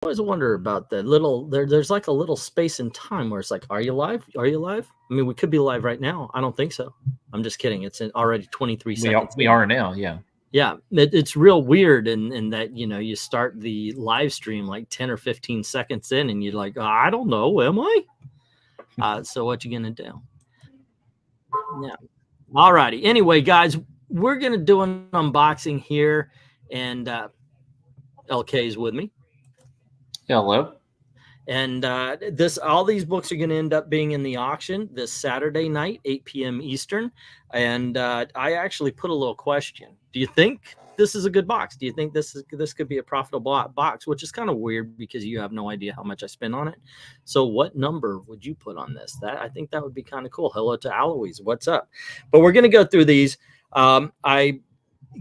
always wonder about the little there's like a little space in time where it's like, are you live? Are you live? I mean, we could be live right now. I don't think so. I'm just kidding. It's already 23 seconds. We are now, yeah. Yeah, it's real weird in that, you know, you start the live stream like 10 or 15 seconds in and you're like, I don't know, am I? So what you gonna do? Yeah. All righty. Anyway, guys, we're gonna do an unboxing here, and LK is with me. Hello. And all these books are going to end up being in the auction this Saturday night, 8 p.m. Eastern. And I actually put a little question. Do you think this is a good box? Do you think this could be a profitable box? Which is kind of weird because you have no idea how much I spent on it. So what number would you put on this? I think that would be kind of cool. Hello to Aloise. What's up? But we're going to go through these. I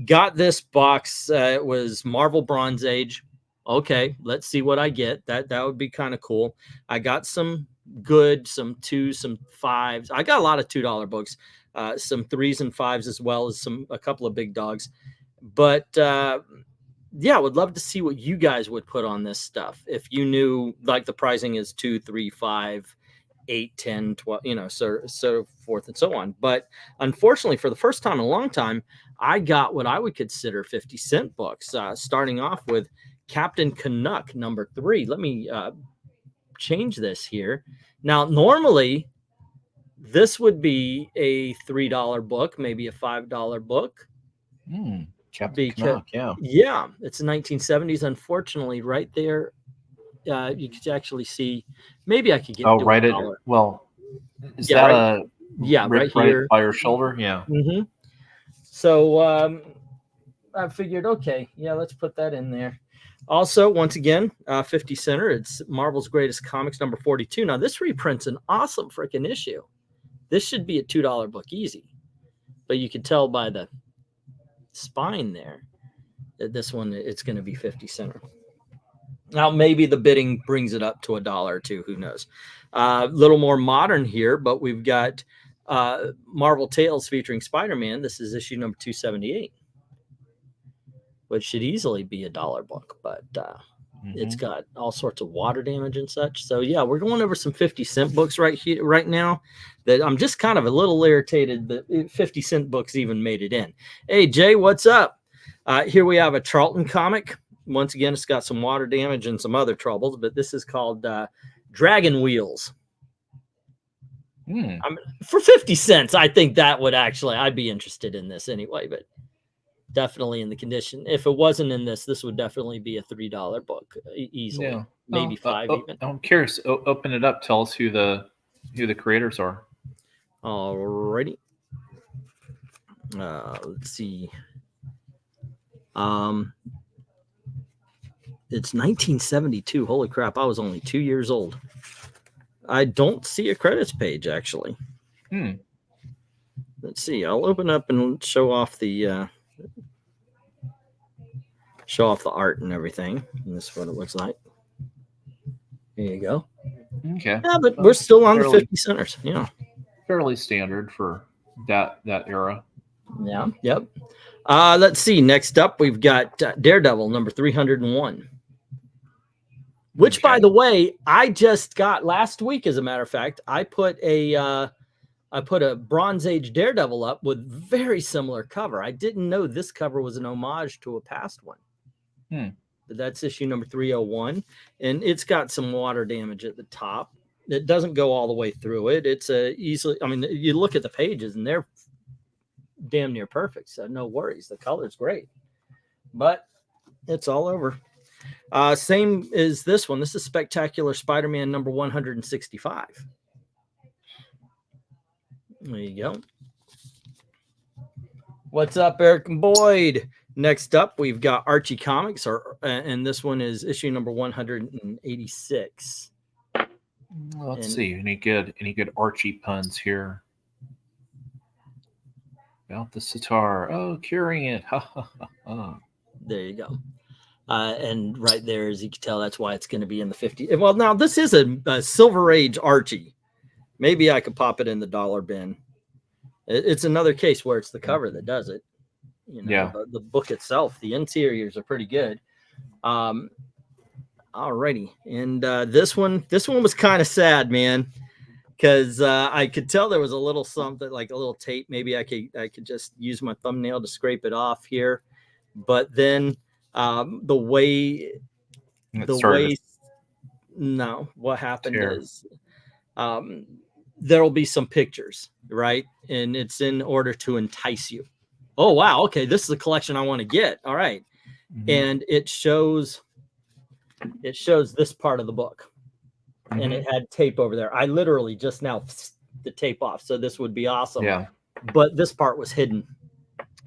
got this box. It was Marvel Bronze Age. Okay, let's see what I get. That would be kind of cool. I got some good, some 2s, some 5s. I got a lot of $2 books, some 3s and 5s, as well as a couple of big dogs. But yeah, I would love to see what you guys would put on this stuff. If you knew, like, the pricing is 2, 3, 5, 8, 10, 12, you know, so forth and so on. But unfortunately, for the first time in a long time, I got what I would consider 50-cent books, starting off with Captain Canuck #3. Let me change this here. Now, normally, this would be a $3 book, maybe a $5 book. Captain Canuck, yeah. Yeah, it's the 1970s. Unfortunately, right there, you could actually see. Maybe I could get. Oh, right. Well, is that right, right here by your shoulder? Yeah. Mm-hmm. So I figured, okay, yeah, let's put that in there. Also, once again, 50 center. It's Marvel's Greatest Comics #42. Now, this reprint's an awesome freaking issue. This should be a $2 book easy. But you can tell by the spine there that this one, it's going to be 50 center. Now, maybe the bidding brings it up to $1 or $2. Who knows? A little more modern here, but we've got Marvel Tales featuring Spider-Man. This is issue number 278. Which should easily be a $1 book, but it's got all sorts of water damage and such. So yeah, we're going over some 50-cent books right now. That I'm just kind of a little irritated that 50-cent books even made it in. Hey Jay, what's up? Here we have a Charlton comic. Once again, it's got some water damage and some other troubles, but this is called Dragon Wheels. I mean, for 50 cents, I think that would actually, I'd be interested in this anyway, but definitely in the condition. If it wasn't in this would definitely be a $3 book easily. Yeah. Maybe 5 even. I'm curious. Open it up. Tell us who the creators are. Alrighty. Let's see. It's 1972. Holy crap! I was only 2 years old. I don't see a credits page actually. Let's see. I'll open up and show off the. Show off the art and everything. And this is what it looks like. There you go. Okay. Yeah, but we're still on the 50 centers. Yeah. Fairly standard for that era. Yeah. Yep. Let's see. Next up, we've got Daredevil #301. Which, by the way, I just got last week. As a matter of fact, I put a Bronze Age Daredevil up with very similar cover. I didn't know this cover was an homage to a past one. But that's issue number 301, and it's got some water damage at the top. It doesn't go all the way through it. It's easily. I mean, you look at the pages and they're damn near perfect. So no worries. The color's great, but it's all over. Same as this one. This is Spectacular Spider-Man number 165. There you go. What's up, Eric and Boyd? Next up, we've got Archie Comics, and this one is issue number 186. Let's see. Any good Archie puns here? About the sitar. Oh, curing it. Ha ha ha. There you go. And right there, as you can tell, that's why it's going to be in the 50. Well, now this is a Silver Age Archie. Maybe I could pop it in the dollar bin. It's another case where it's the cover that does it. You know, yeah. The book itself, the interiors are pretty good. Alrighty, and this one was kind of sad, man, because I could tell there was a little something, like a little tape. Maybe I could just use my thumbnail to scrape it off here, but then the way no, what happened is there'll be some pictures, right? And it's in order to entice you. Oh, wow. Okay. This is a collection I want to get. All right. And it shows this part of the book, and it had tape over there. I literally just now the tape off. So this would be awesome. Yeah. But this part was hidden.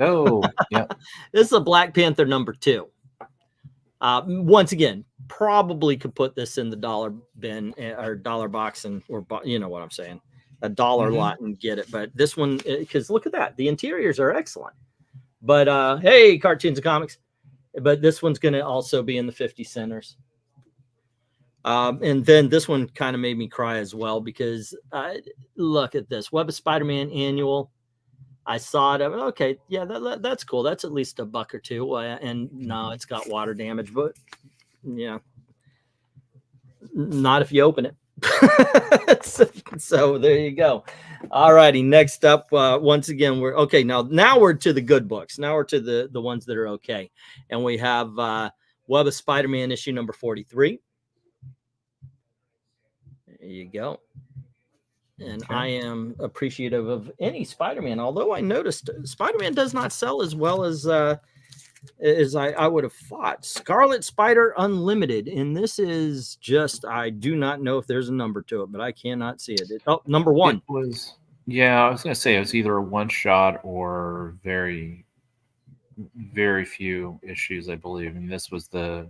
Oh, yeah. This is a Black Panther #2. Once again, probably could put this in the dollar bin or dollar box, and or you know what I'm saying, a dollar lot and get it. But this one, because look at that, the interiors are excellent. But hey, Cartoons and Comics. But this one's going to also be in the 50 centers. And then this one kind of made me cry as well, because look at this Web of Spider-Man annual. I saw it. Okay, yeah, that's cool. That's at least $1 or $2. And no, it's got water damage, but yeah, not if you open it. So there you go. All righty. Next up, once again, we're okay. Now we're to the good books. Now we're to the ones that are okay. And we have Web of Spider-Man issue #43. There you go. And I am appreciative of any Spider-Man, although I noticed Spider-Man does not sell as well as I would have thought. Scarlet Spider Unlimited, and this is just, I do not know if there's a number to it, but I cannot see it. Oh, #1. It was, yeah, I was going to say it was either a one-shot or very, very few issues, I believe. I mean, this was the,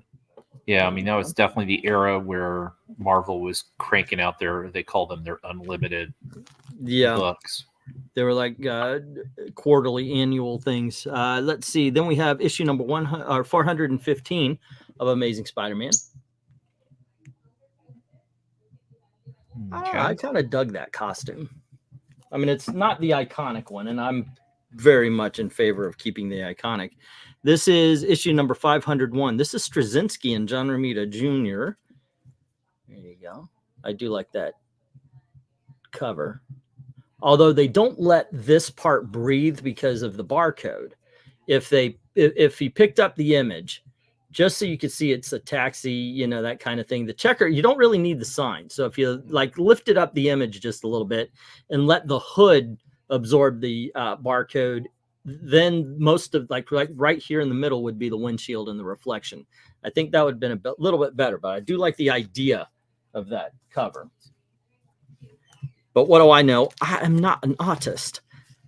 yeah, I mean, that was definitely the era where Marvel was cranking out they call them their unlimited books. They were like quarterly, annual things. Let's see. Then we have issue number 415 of Amazing Spider-Man. Okay. I kind of dug that costume. I mean, it's not the iconic one, and I'm very much in favor of keeping the iconic. This is issue number 501. This is Straczynski and John Romita Jr. There you go. I do like that cover. Although they don't let this part breathe because of the barcode. If he picked up the image, just so you could see it's a taxi, you know, that kind of thing. The checker, you don't really need the sign. So if you like lifted up the image just a little bit and let the hood absorb the barcode, then most of like right here in the middle would be the windshield and the reflection. I think that would have been a little bit better, but I do like the idea of that cover. But what do I know? I am not an artist.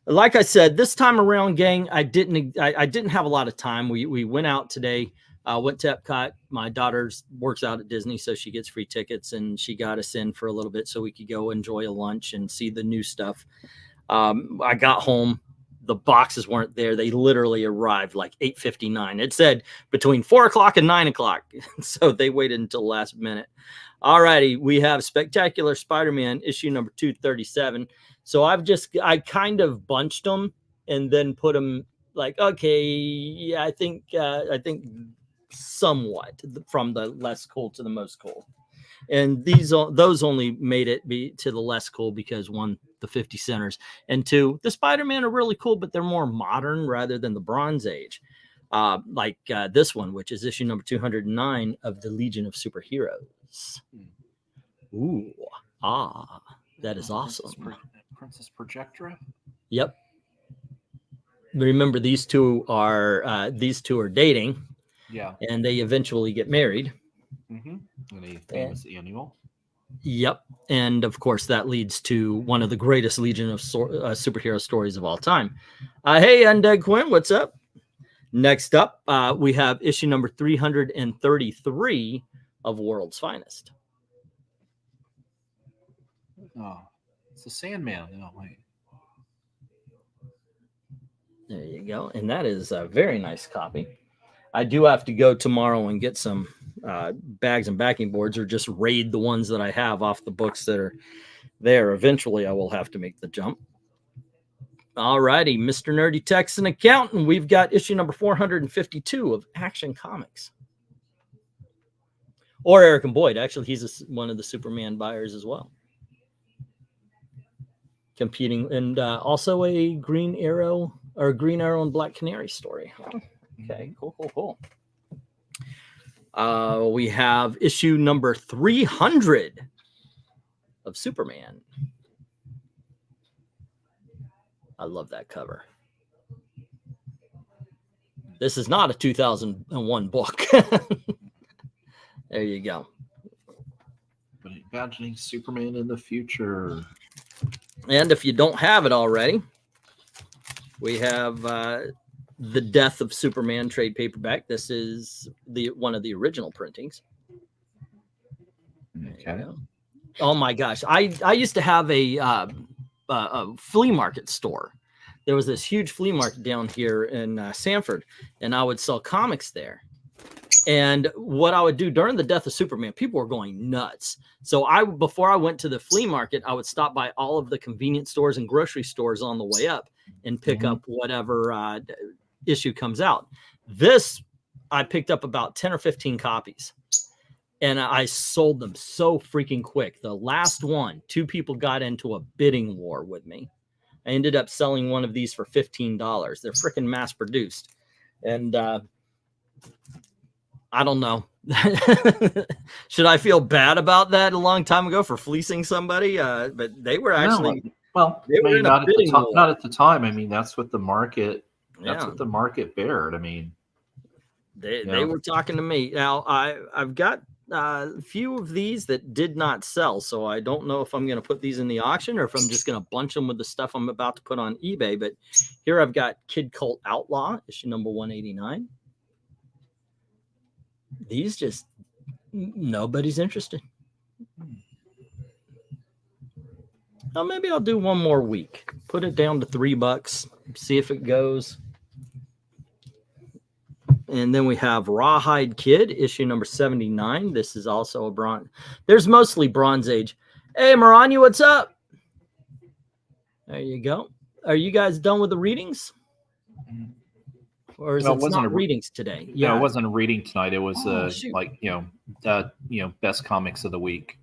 Like I said, this time around, gang, I didn't have a lot of time. We went out today, went to Epcot. My daughter works out at Disney, so she gets free tickets, and she got us in for a little bit so we could go enjoy a lunch and see the new stuff. I got home. The boxes weren't there. They literally arrived like 8:59. It said between 4 o'clock and 9 o'clock. So they waited until the last minute. All righty. We have Spectacular Spider-Man issue number 237. So I kind of bunched them and then put them like, okay, yeah, I think somewhat from the less cool to the most cool. And those only made it be to the less cool because one, the 50 centers, and two, the Spider-Man are really cool, but they're more modern rather than the Bronze Age. Like this one, which is issue number 209 of the Legion of Superheroes. Ooh, that is awesome. Princess Projectra. Yep. Remember, these two are dating. Yeah. And they eventually get married. Mm-hmm. And a famous annual. Yep. And of course, that leads to one of the greatest Legion of superhero stories of all time. Hey, Undead Quinn, what's up? Next up, we have issue number 333 of World's Finest. Oh, it's the Sandman. Oh, wait. There you go. And that is a very nice copy. I do have to go tomorrow and get some bags and backing boards, or just raid the ones that I have off the books that are there. Eventually, I will have to make the jump. All righty, Mr. Nerdy Texan Accountant. We've got issue number 452 of Action Comics. Or Eric and Boyd. Actually, he's one of the Superman buyers as well. Competing, and also a Green Arrow and Black Canary story. Okay, cool. We have issue number 300 of Superman. I love that cover. This is not a 2001 book. There you go. But imagining Superman in the future. And if you don't have it already, we have The Death of Superman trade paperback. This is one of the original printings. Okay. Oh my gosh. I used to have a flea market store. There was this huge flea market down here in Sanford, and I would sell comics there. And what I would do during the Death of Superman, people were going nuts. So before I went to the flea market, I would stop by all of the convenience stores and grocery stores on the way up and pick up whatever issue comes out. This, I picked up about 10 or 15 copies, and I sold them so freaking quick. The last one, 2 people got into a bidding war with me. I ended up selling one of these for $15. They're freaking mass produced. And I don't know. Should I feel bad about that a long time ago for fleecing somebody? But they were actually they were not at the time. I mean, that's what the market. That's what the market bared. I mean, they were talking to me. Now I've got a few of these that did not sell, so I don't know if I'm going to put these in the auction or if I'm just going to bunch them with the stuff I'm about to put on eBay. But here I've got Kid Colt Outlaw, issue number 189. These just nobody's interested. Well, maybe I'll do one more week. Put it down to $3. See if it goes. And then we have Rawhide Kid, issue number 79. This is also a bronze. There's mostly Bronze Age. Hey, Maranya, what's up? There you go. Are you guys done with the readings? Or is it not readings today? Yeah, it wasn't a reading tonight. It was best comics of the week.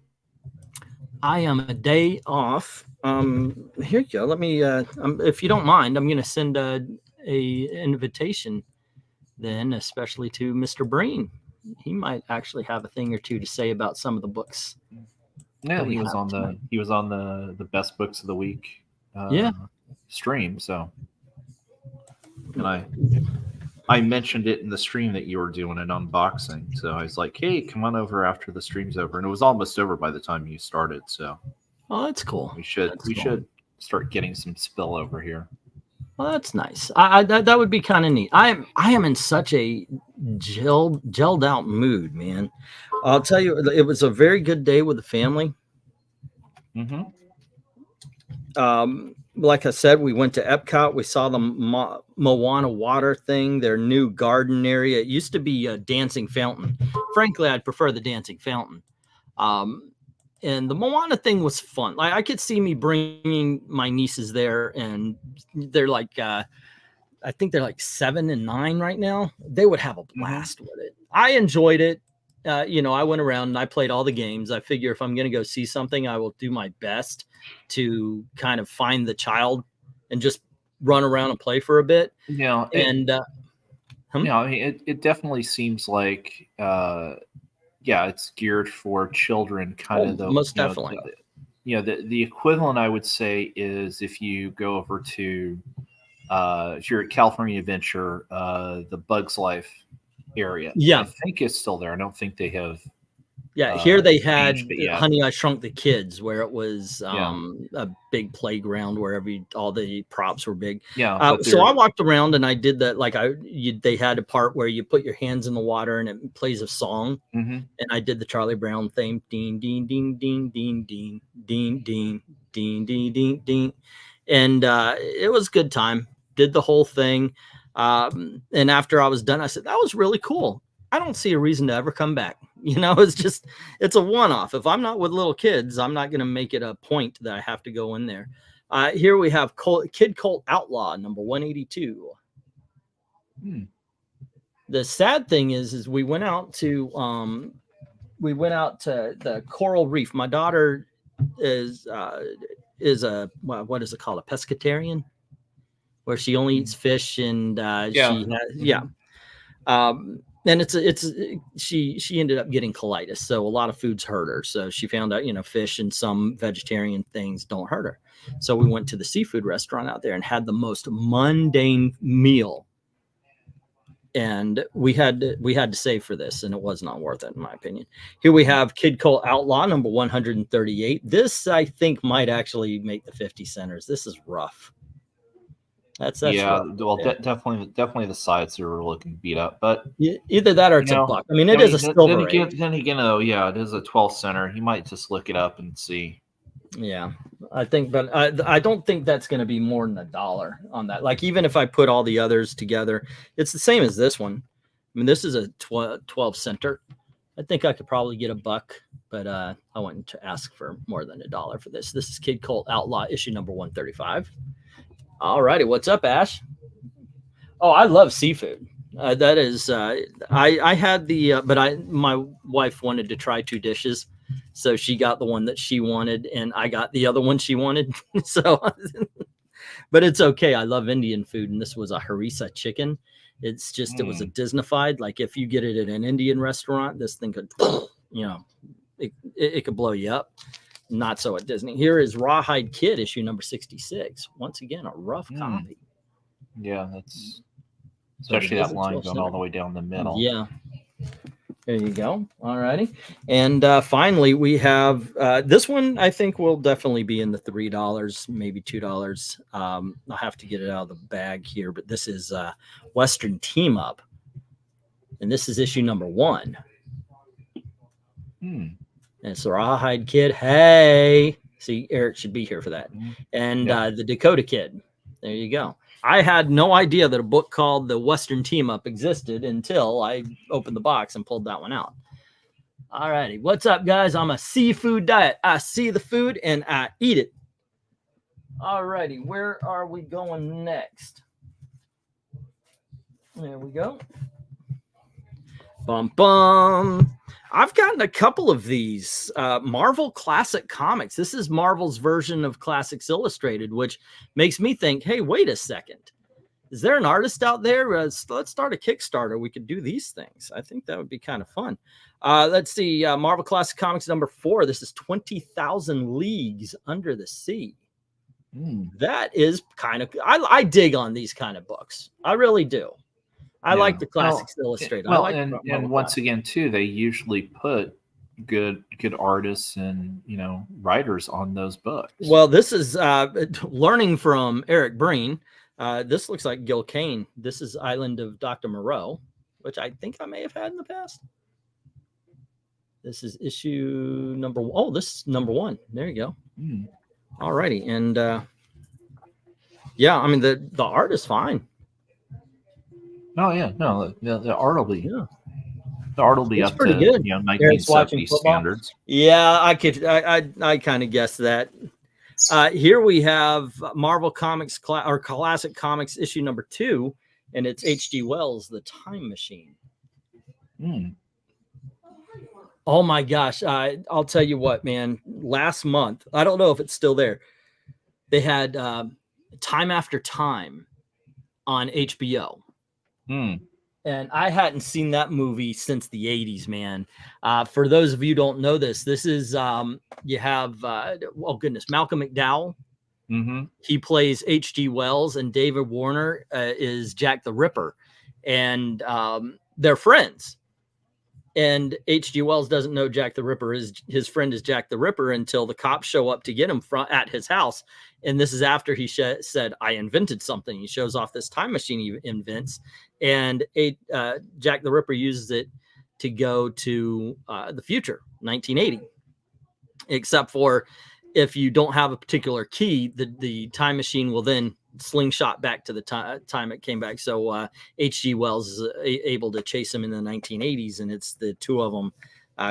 I am a day off. Here you go. Let me, if you don't mind, I'm going to send a invitation then, especially to Mr. Breen. He might actually have a thing or two to say about some of the books. Yeah, he was on the best books of the week. Stream. So, and I mentioned it in the stream that you were doing an unboxing. So I was like, hey, come on over after the stream's over. And it was almost over by the time you started. So, oh, that's cool. We should start getting some spill over here. Well, that's nice. That would be kind of neat. I am in such a gelled out mood, man. I'll tell you, it was a very good day with the family. Like I said, we went to Epcot. We saw the Moana water thing, their new garden area. It used to be a dancing fountain. Frankly, I'd prefer the dancing fountain. And the Moana thing was fun. Like, I could see me bringing my nieces there, and they're like, I think they're like 7 and 9 right now. They would have a blast with it. I enjoyed it. I went around and I played all the games. I figure if I'm going to go see something, I will do my best to kind of find the child and just run around and play for a bit. Yeah. It definitely seems like, it's geared for children, most definitely. The equivalent, I would say, is if you go over to, if you're at California Adventure, the Bugs Life area. Yeah. I think it's still there. I don't think they have. Yeah, here they had Honey, I Shrunk the Kids, where it was a big playground where all the props were big. Yeah. So I walked around and I did that. Like they had a part where you put your hands in the water and it plays a song. And I did the Charlie Brown theme. Ding, ding, ding, ding, ding, ding, ding, ding, ding, ding, ding, ding. And it was a good time. Did the whole thing. And after I was done, I said, that was really cool. I don't see a reason to ever come back. It's a one-off. If I'm not with little kids, I'm not going to make it a point that I have to go in there. Here we have Kid Colt Outlaw, number 182. The sad thing is we went out to we went out to the coral reef. My daughter is a what is it called, a pescatarian, where she only eats fish and she has, and she ended up getting colitis, so a lot of foods hurt her. So she found out, fish and some vegetarian things don't hurt her. So we went to the seafood restaurant out there and had the most mundane meal. And we had to save for this, and it was not worth it, in my opinion. Here we have Kid Colt Outlaw number 138. This, I think, might actually make the 50 centers. This is rough. That's yeah. rough. Well, definitely the sides are looking beat up, but either that or it's a buck. I mean, it is a silver. Then again, though, yeah, it is a 12 center. He might just look it up and see. Yeah, I think, but I don't think that's going to be more than $1 on that. Like, even if I put all the others together, it's the same as this one. I mean, this is a 12 center. I think I could probably get a buck, but I wouldn't to ask for more than $1 for this. This is Kid Colt Outlaw issue number 135. All righty, what's up, Ash? Oh, I love seafood. That is, I had the, but my wife wanted to try 2 dishes. So she got the one that she wanted, and I got the other one she wanted. So, but it's okay. I love Indian food, and this was a harissa chicken. It's just, it was a Disneyfied. Like, if you get it at an Indian restaurant, this thing could, it could blow you up. Not so at Disney. Here is Rawhide Kid, issue number 66. Once again, a rough copy. Yeah, that's especially that line going all the way down the middle. Yeah. There you go. All righty. And finally, we have this one. I think will definitely be in the $3, maybe $2. I'll have to get it out of the bag here, but this is Western Team Up, and this is issue number 1. And it's the Rawhide Kid. Hey, see, Eric should be here for that. And the Dakota Kid. There you go. I had no idea that a book called The Western Team Up existed until I opened the box and pulled that one out. All righty. What's up, guys? I'm a seafood diet. I see the food and I eat it. All righty. Where are we going next? There we go. Bum, bum. I've gotten a couple of these Marvel Classic Comics. This is Marvel's version of Classics Illustrated, which makes me think, hey, wait a second. Is there an artist out there? Let's start a Kickstarter. We could do these things. I think that would be kind of fun. Let's see. Marvel Classic Comics number 4. This is 20,000 Leagues Under the Sea. That is kind of... I dig on these kind of books. I really do. I like the Classics Illustrated. Well, and once again, too, they usually put good artists and writers on those books. Well, this is learning from Eric Breen. This looks like Gil Kane. This is Island of Dr. Moreau, which I think I may have had in the past. This is issue number 1. Oh, this is number 1. There you go. All righty, and yeah, I mean the art is fine. Oh yeah, no, the art will be the art will be up pretty to good. 1970 standards. Yeah, I kind of guessed that. Here we have Marvel Comics or Classic Comics issue number 2, and it's H.G. Wells' The Time Machine. Oh my gosh! I'll tell you what, man. Last month, I don't know if it's still there. They had Time After Time on HBO. And I hadn't seen that movie since the 80s, man. For those of you who don't know this, this is, you have, oh goodness, Malcolm McDowell. He plays H.G. Wells, and David Warner is Jack the Ripper. And they're friends. And H.G. Wells doesn't know Jack the Ripper his friend is Jack the Ripper until the cops show up to get him at his house. And this is after he said, I invented something. He shows off this time machine he invents. And Jack the Ripper uses it to go to the future, 1980. Except for if you don't have a particular key, the time machine will then slingshot back to the time it came back. So H.G. Wells is able to chase him in the 1980s, and it's the two of them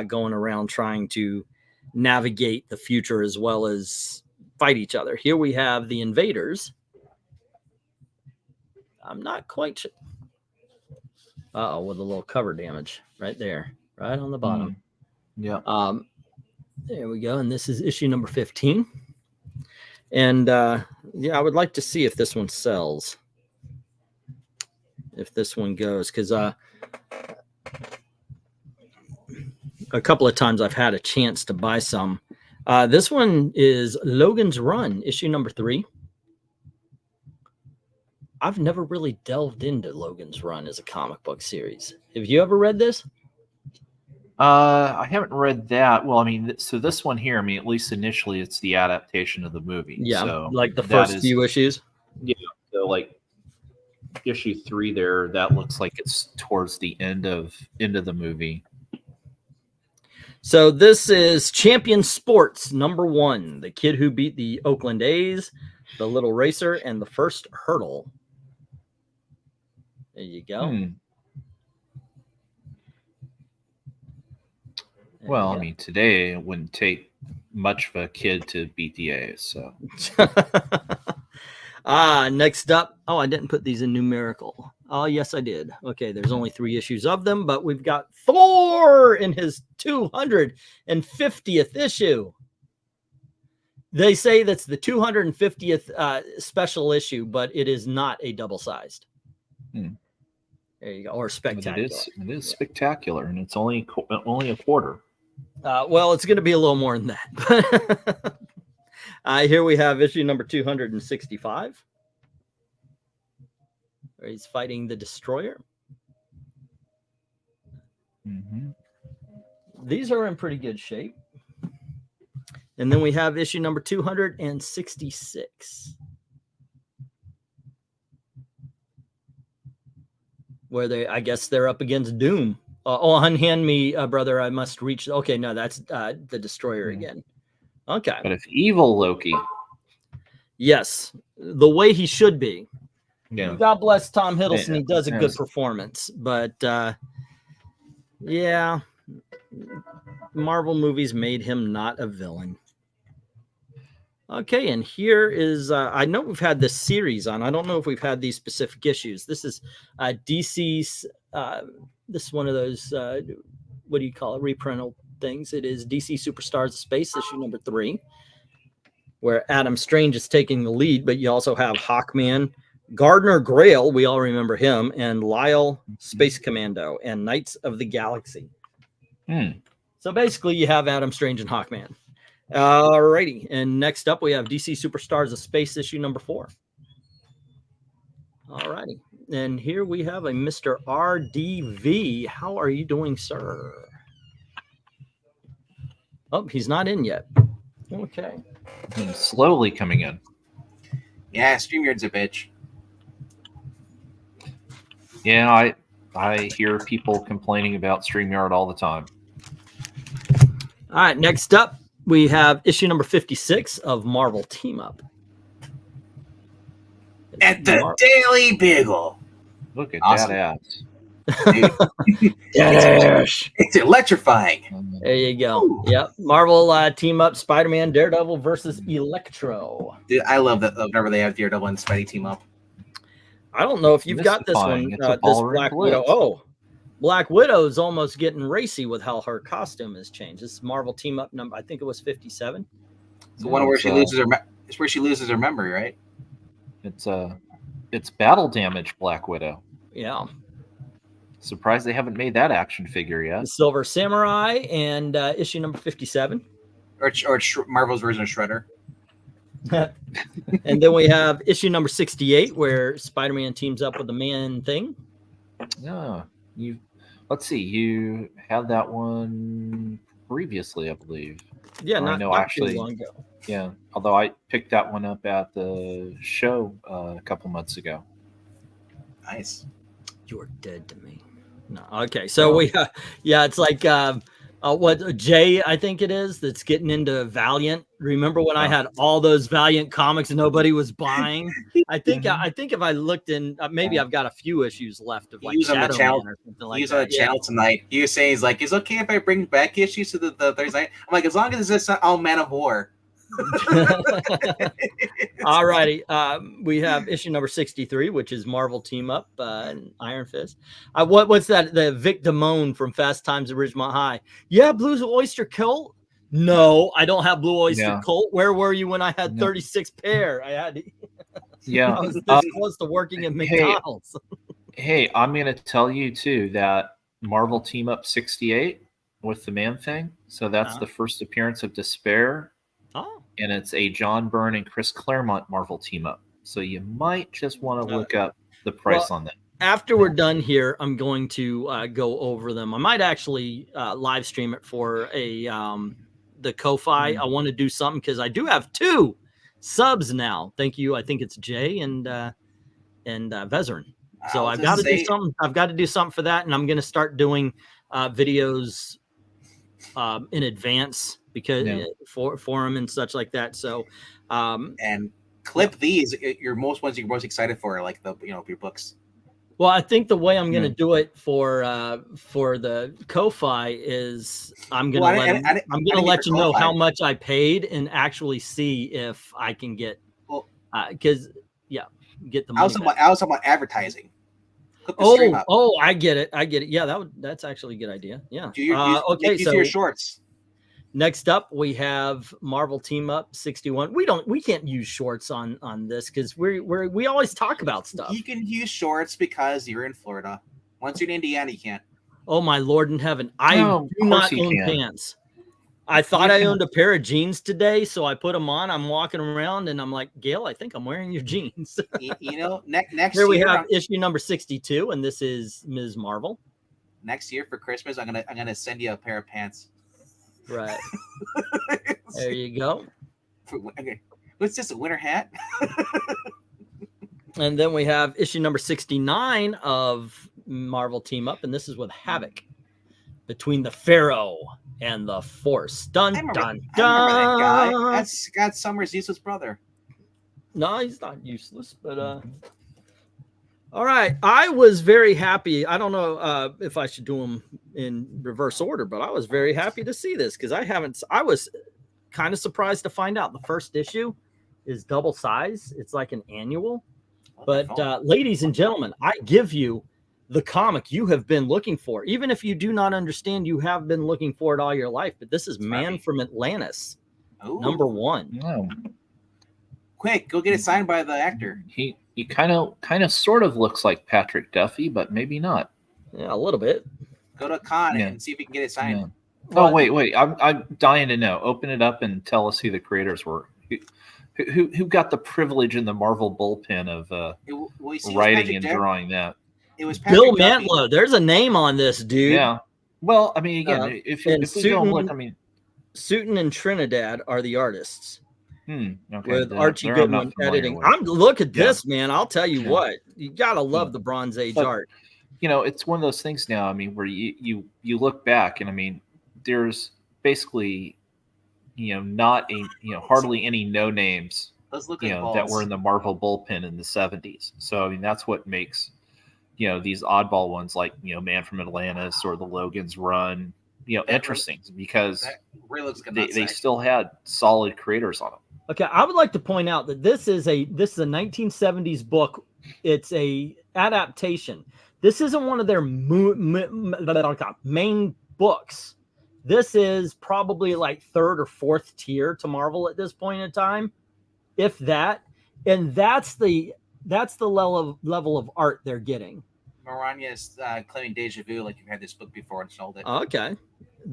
going around trying to navigate the future as well as fight each other. Here we have the Invaders. I'm not quite sure. Uh-oh, with a little cover damage right there, right on the bottom. Yeah. There we go. And this is issue number 15. And yeah, I would like to see if this one sells. If this one goes, because a couple of times I've had a chance to buy some. This one is Logan's Run, issue number 3. I've never really delved into Logan's Run as a comic book series. Have you ever read this? I haven't read that. Well, I mean, so this one here, I mean, at least initially, it's the adaptation of the movie. Yeah, so like the first few issues. Yeah, so like issue 3 there, that looks like it's towards the end of the movie. So this is Champion Sports number 1, the kid who beat the Oakland A's, the little racer, and the first hurdle. There you go. Well, I mean, today it wouldn't take much of a kid to beat the A's. So, next up. Oh, I didn't put these in numerical. Oh, yes, I did. Okay, there's only 3 issues of them, but we've got Thor in his 250th issue. They say that's the 250th special issue, but it is not a double-sized. There you go, or spectacular. It is spectacular, and it's only a quarter. Well, it's going to be a little more than that. Here we have issue number 265. Where he's fighting the Destroyer. These are in pretty good shape. And then we have issue number 266. Where I guess they're up against Doom. Unhand me, brother. I must reach. Okay, no, that's the Destroyer again. Okay. But if evil Loki. Yes, the way he should be. Yeah. God bless Tom Hiddleston. He does a good performance. But yeah, Marvel movies made him not a villain. Okay, and here is, I know we've had this series on. I don't know if we've had these specific issues. This is DC's, this is one of those, what do you call it, reprint things. It is DC Superstars of Space, issue number 3, where Adam Strange is taking the lead, but you also have Hawkman, Gardner Grail, we all remember him, and Lyle, Space Commando, and Knights of the Galaxy. So basically you have Adam Strange and Hawkman. Alrighty, and next up we have DC Superstars of Space issue number 4. Alrighty, and here we have a Mr. RDV. How are you doing, sir? Oh, he's not in yet. Okay. He's slowly coming in. Yeah, StreamYard's a bitch. Yeah, I hear people complaining about StreamYard all the time. All right, next up we have issue number 56 of Marvel Team Up. At the Daily Beagle. Look at Awesome. that ass. It's electrifying. There you go. Ooh. Yep. Marvel Team Up, Spider-Man, Daredevil versus Electro. Dude, I love that whenever they have Daredevil and Spidey team up. I don't know if you've got this one, It's a this ball Black blitz. Widow. Oh, Black Widow's almost getting racy with how her costume has changed. This is Marvel Team Up number, I think it was 57. It's the one where she loses her. It's where she loses her memory, right? It's battle damage Black Widow. Yeah. Surprised they haven't made that action figure yet. The Silver Samurai and issue number 57. Or Marvel's version of Shredder. And then we have issue number 68 where Spider-Man teams up with the Man-Thing. Yeah, let's see. You had that one previously, I believe. Yeah, Or not actually too long ago. Yeah, although I picked that one up at the show a couple months ago. Nice. You're dead to me. No, okay. So we, yeah, it's like what Jay, I think it is, that's getting into Valiant. Remember when I had all those Valiant comics and nobody was buying? I think if I looked in, maybe I've got a few issues left of like He was on the Shadow channel. Man or something like He was that. on the channel tonight. He was saying, he's like, "Is it okay if I bring back issues to the Thursday night?" I'm like, as long as it's not all Man of War. All righty. We have issue number 63, which is Marvel Team Up and Iron Fist. What's that? The Vic Damone from Fast Times at Ridgemont High. Yeah, Blue Oyster Cult. No, I don't have Blue Oyster Cult. Where were you when I had 36 pair? I had. Yeah, I was this close to working at McDonald's. Hey, I'm gonna tell you too that Marvel Team Up 68 with the Man Thing. So that's the first appearance of Despair. Oh. And it's a John Byrne and Chris Claremont Marvel Team Up. So you might just want to look up the price on that. After we're done here, I'm going to go over them. I might actually live stream it for the Ko-Fi. I want to do something because I do have 2 subs now. Thank you. I think it's Jay and Vezerin. So I've got to do something. I've got to do something for that, and I'm going to start doing videos in advance because for them and such like that. So and clip these. Your most ones you're most excited for, like the your books. Well, I think the way I'm going to do it for the Ko-Fi is I'm going to let you know how much I paid and actually see if I can get because get the money. I was talking about advertising. Oh, I get it. Yeah, that's actually a good idea. Yeah. Okay, so your shorts. Next up, we have Marvel Team Up 61. We can't use shorts on this because we always talk about stuff. You can use shorts because you're in Florida. Once you're in Indiana, you can't. Oh my Lord in heaven! I do not own pants. I thought I owned a pair of jeans today, so I put them on. I'm walking around and I'm like, Gail, I think I'm wearing your jeans. Next here we year, have issue number 62, and this is Ms. Marvel. Next year for Christmas, I'm gonna send you a pair of pants. Right. There you go. Okay. What's this, a winter hat? And then we have issue number 69 of Marvel Team Up, and this is with Havoc between the Pharaoh and the Force. Dun, dun, dun. I remember that guy. That's Scott Summers' useless brother. No, he's not useless, but all right. I was very happy. I don't know if I should do them in reverse order, but I was very happy to see this because I was kind of surprised to find out the first issue is double size. It's like an annual. But ladies and gentlemen, I give you the comic you have been looking for. Even if you do not understand, you have been looking for it all your life. But this is Man from Atlantis, #1. Oh. Quick, go get it signed by the actor. He kind of sort of looks like Patrick Duffy, but maybe not. Yeah, a little bit. Go to a con and see if you can get it signed. Yeah. Oh, wait. I'm dying to know. Open it up and tell us who the creators were. Who got the privilege in the Marvel bullpen of writing and drawing that? It was Bill Mantlo. There's a name on this, dude. Yeah. Well, I mean, again, if we go and look, I mean, Sutton and Trinidad are the artists. Okay. With Archie Goodwin editing. Look at this, man. I'll tell you what. You gotta love the Bronze Age art. It's one of those things now. I mean, where you look back, and I mean, there's basically, not hardly any no names, that were in the Marvel bullpen in the 70s. So I mean, that's what makes, these oddball ones like Man from Atlantis or the Logan's Run, interesting because they still had solid creators on them. Okay, I would like to point out that this is a 1970s book. It's a adaptation. This isn't one of their main books. This is probably like 3rd or 4th tier to Marvel at this point in time, if that. And that's the level of art they're getting. Maranya is claiming deja vu, like you've had this book before and sold it. Okay.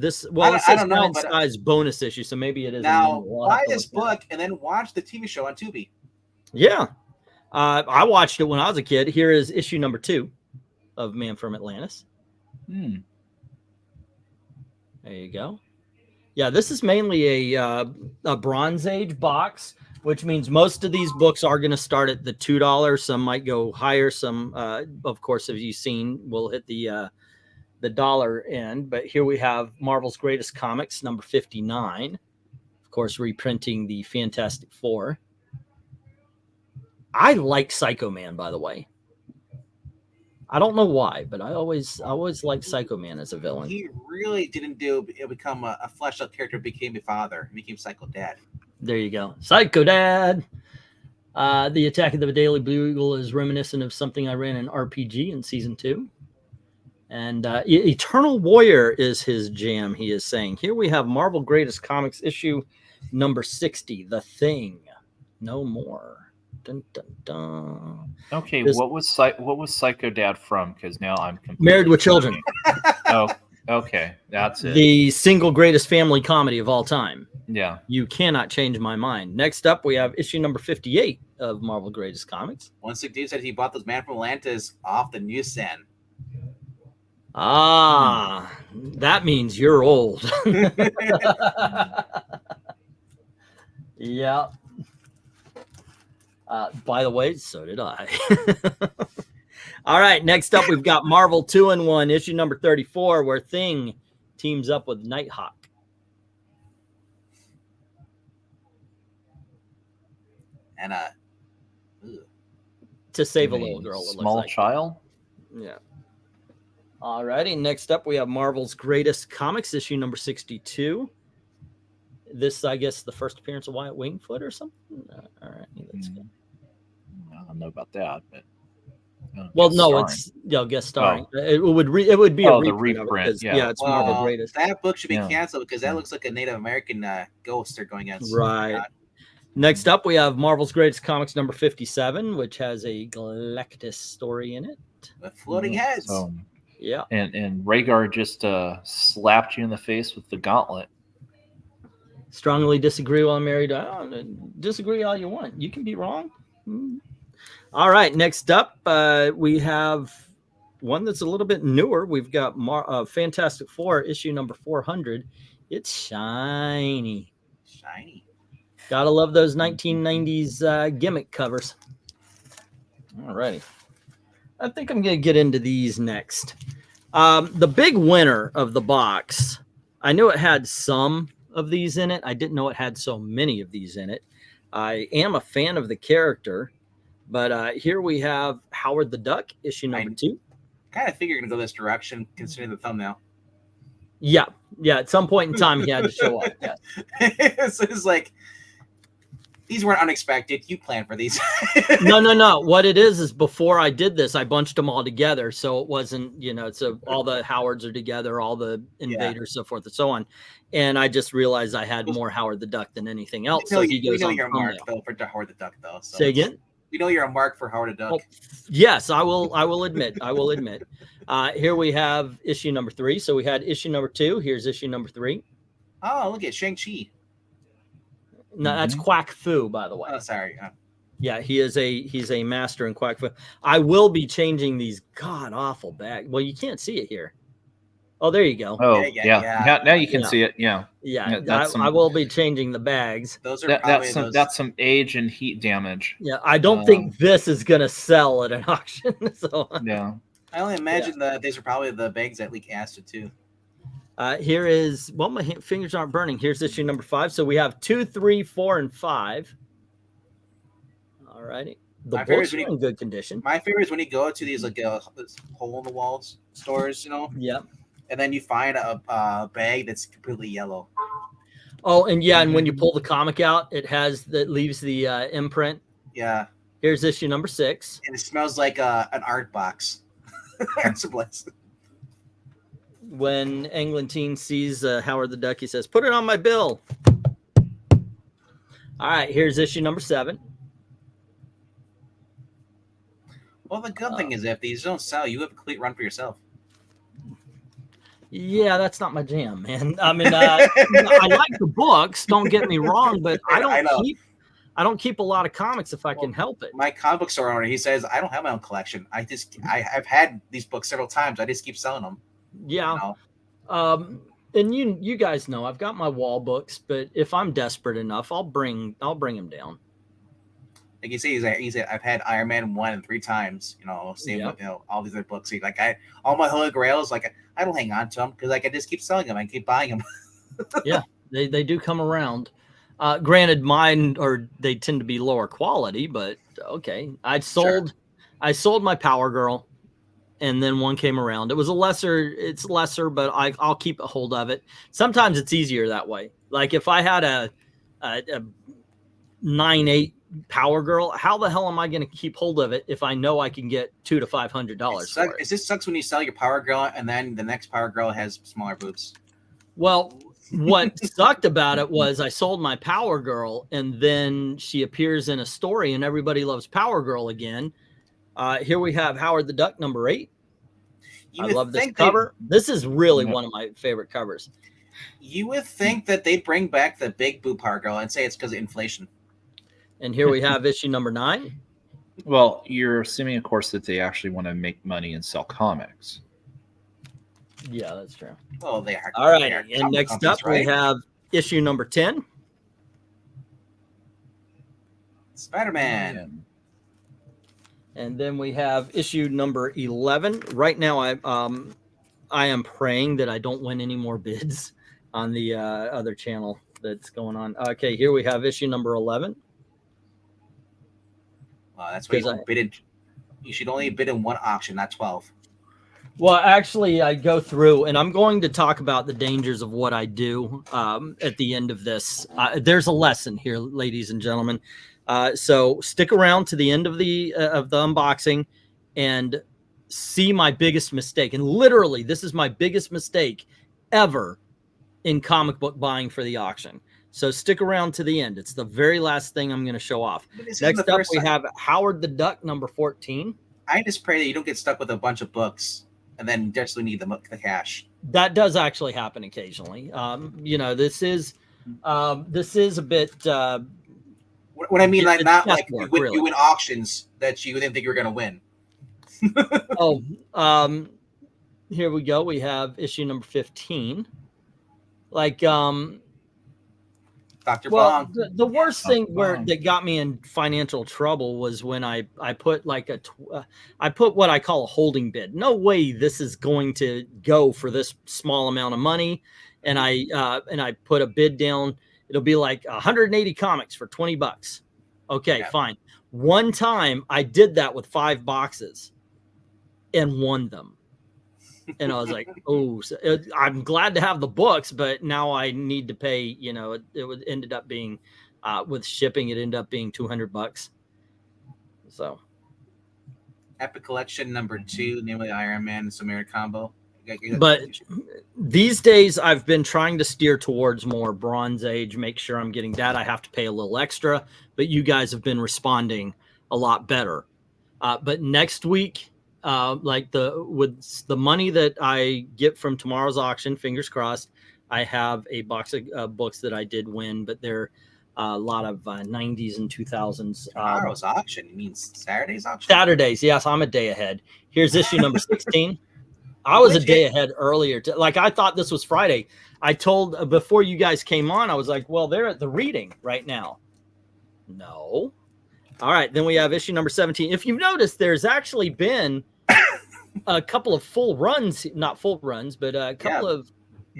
It says 9 size bonus issue, so maybe it is. Now, buy this book and then watch the TV show on Tubi. Yeah. I watched it when I was a kid. Here is issue number 2 of Man from Atlantis. There you go. Yeah, this is mainly a Bronze Age box, which means most of these books are going to start at the $2. Some might go higher. Some, of course, as you've seen, will hit the dollar end. But here we have Marvel's Greatest Comics, number 59. Of course, reprinting the Fantastic Four. I like Psycho Man, by the way. I don't know why, but I always liked Psycho Man as a villain. He really didn't become a fleshed out character, became a father, became Psycho Dad. There you go. Psycho Dad. The Attack of the Daily Bugle is reminiscent of something I ran in RPG in season 2. And Eternal Warrior is his jam, he is saying. Here we have Marvel Greatest Comics issue number 60, The Thing. No more. Dun, dun, dun. Okay, what was Psycho Dad from? Because now I'm Married with Children. Oh, okay, that's it. The single greatest family comedy of all time. Yeah. You cannot change my mind. Next up, we have issue number 58 of Marvel Greatest Comics. One sick dude said he bought those Man from Atlantis off the newsstand. Ah, that means you're old. Yeah. By the way, so did I. All right, next up, we've got Marvel 2-in-1, issue number 34, where Thing teams up with Nighthawk. And to save a little girl. Small child? Yeah. All righty, next up, we have Marvel's Greatest Comics, issue number 62. This, I guess, the first appearance of Wyatt Wingfoot or something? All right, that's good. I don't know about that, but well, no, it's guest starring. Oh. It would be a reprint. The reprint. Yeah, it's Marvel Greatest. That book should be canceled because that looks like a Native American ghost they're going against. Right. Next up, we have Marvel's Greatest Comics number 57, which has a Galactus story in it. With floating heads. Yeah. And Rhaegar just slapped you in the face with the gauntlet. Strongly disagree while I'm married. Disagree all you want. You can be wrong. All right. Next up, we have one that's a little bit newer. We've got Fantastic Four, issue number 400. It's shiny. Shiny. Gotta love those 1990s gimmick covers. All righty. I think I'm going to get into these next. The big winner of the box, I knew it had some of these in it. I didn't know it had so many of these in it. I am a fan of the character, but here we have Howard the Duck, issue number 2. Kind of figure you're going to go this direction, considering the thumbnail. Yeah. At some point in time, he had to show up. Yeah. It's like, these weren't unexpected. You planned for these. No. What it is before I did this, I bunched them all together. So it wasn't, so all the Howards are together, all the Invaders, so forth and so on. And I just realized I had more Howard the Duck than anything else. So he goes on. You're a mark, though, for Howard the Duck, though. So say again? We know you're a mark for Howard the Duck. Oh, yes, I will admit. Here we have issue number 3. So we had issue number 2. Here's issue number 3. Oh, look at Shang-Chi. No, that's Quack Fu, by the way. Oh, sorry. Yeah, he's a master in Quack Fu. I will be changing these god awful bags. Well, you can't see it here. Oh, there you go. Oh, yeah. Now you can see it. Yeah. I will be changing the bags. Those are that's some age and heat damage. Yeah, I don't think this is gonna sell at an auction. So yeah, I only imagine that these are probably the bags that leak acid too. Here is my fingers aren't burning. Here's issue number 5. So we have 2, 3, 4, and 5. All righty. The books are in good condition. My favorite is when you go to these like hole in the walls stores, Yeah. And then you find a bag that's completely yellow. Oh, and and when you pull the comic out, it leaves the imprint. Yeah. Here's issue number 6. And it smells like an art box. Art supplies. When Eglantine sees Howard the Duck, he says, "Put it on my bill." All right, here's issue number 7. Well, the good thing is if these don't sell, you have a complete run for yourself. Yeah, that's not my jam, man. I mean, I like the books. Don't get me wrong, but I don't keep a lot of comics if I can help it. My comic book store owner, he says, I don't have my own collection. I've had these books several times. I just keep selling them. Yeah. And you guys know I've got my wall books, but if I'm desperate enough, I'll bring them down. Like you see, he's I've had Iron Man 1 and 3 times. Same with all these other books. All my Holy Grails. Like I don't hang on to them because I just keep selling them. I keep buying them. Yeah, they do come around. Granted, mine they tend to be lower quality, but okay. I sold my Power Girl. And then one came around. It's lesser, but I'll keep a hold of it. Sometimes it's easier that way. Like if I had a 9.8 Power Girl. How the hell am I going to keep hold of it if I know I can get $200 to $500 for it? It just sucks when you sell your Power Girl and then the next Power Girl has smaller boobs. Well, what sucked about it was I sold my Power Girl, and then she appears in a story, and everybody loves Power Girl again. Here we have Howard the Duck, number 8. I love this cover. This is really one of my favorite covers. You would think that they'd bring back the big boob Power Girl and say it's because of inflation. And here we have issue number 9. Well, you're assuming, of course, that they actually want to make money and sell comics. Yeah, that's true. Oh, they are. All right. And next up, we have issue number 10. Spider-Man. And then we have issue number 11. Right now, I am praying that I don't win any more bids on the other channel that's going on. Okay, here we have issue number 11. Wow, that's why you bid in. You should only bid in one auction, not 12. Well, actually, I go through, and I'm going to talk about the dangers of what I do at the end of this. There's a lesson here, ladies and gentlemen. So stick around to the end of the unboxing and see my biggest mistake. And literally, this is my biggest mistake ever in comic book buying for the auction. So stick around to the end. It's the very last thing I'm going to show off. Next up, we have Howard the Duck, number 14. I just pray that you don't get stuck with a bunch of books and then desperately need the cash. That does actually happen occasionally. You know, this is a bit. What I mean, like not like you win auctions that you didn't think you were going to win. Here we go. We have issue number 15. Like, Dr. Well, Bong. the worst thing that got me in financial trouble was when I put like I put what I call a holding bid. No way this is going to go for this small amount of money, and I put a bid down. It'll be like 180 comics for $20. Okay, fine. One time I did that with 5 boxes and won them. And I was like, oh, I'm glad to have the books, but now I need to pay, you know, it ended up being, with shipping, it ended up being $200. So. Epic Collection number 2, namely Iron Man and Samira combo. But these days I've been trying to steer towards more Bronze Age, make sure I'm getting that. I have to pay a little extra, but you guys have been responding a lot better. But next week, with the money that I get from tomorrow's auction, fingers crossed, I have a box of books that I did win, but they're a lot of 90s and 2000s. Tomorrow's auction? You mean Saturday's auction? Saturdays, yes. I'm a day ahead. Here's issue number 16. I was a day ahead earlier. I thought this was Friday. I told before you guys came on, I was like, well, they're at the reading right now. No. All right. Then we have issue number 17. If you've noticed, there's actually been a couple of full runs, not full runs, but a couple of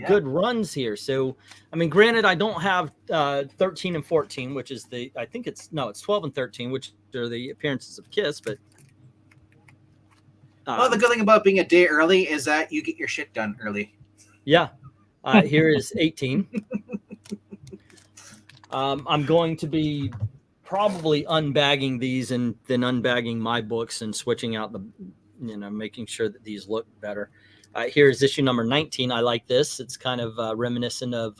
good runs here. So, I mean, granted, I don't have 13 and 14, which is it's 12 and 13, which are the appearances of Kiss, but. Well, the good thing about being a day early is that you get your shit done early. Yeah. Here is 18. I'm going to be probably unbagging these and then unbagging my books and switching out making sure that these look better. Here's issue number 19. I like this. It's kind of reminiscent of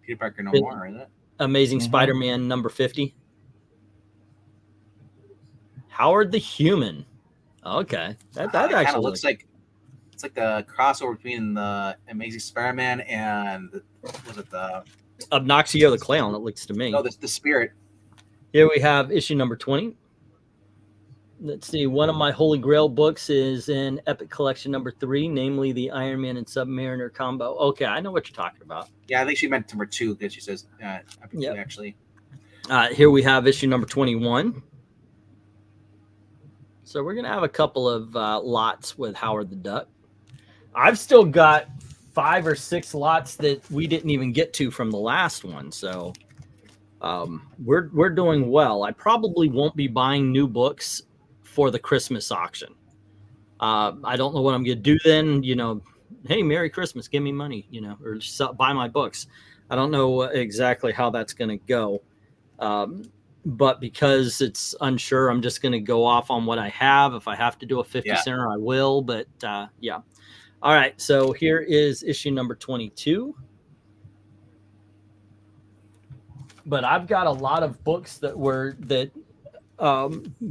Peter Parker No More, isn't it? Amazing Spider-Man number 50. Howard the Human. Okay, that actually looks like it's like the crossover between the Amazing Spider-Man and was it the Obnoxio the Clown? It looks to me. No, the Spirit. Here we have issue number 20. Let's see. One of my Holy Grail books is in Epic Collection number 3, namely the Iron Man and Submariner combo. Okay, I know what you're talking about. Yeah, I think she meant number 2 because she says actually. Here we have issue number 21. So we're going to have a couple of lots with Howard the Duck. I've still got 5 or 6 lots that we didn't even get to from the last one. So we're doing well. I probably won't be buying new books for the Christmas auction. I don't know what I'm going to do then. You know, hey, Merry Christmas. Give me money, or buy my books. I don't know exactly how that's going to go. But because it's unsure, I'm just going to go off on what I have. If I have to do a 50 center, I will. But yeah. All right. So here is issue number 22. But I've got a lot of books that were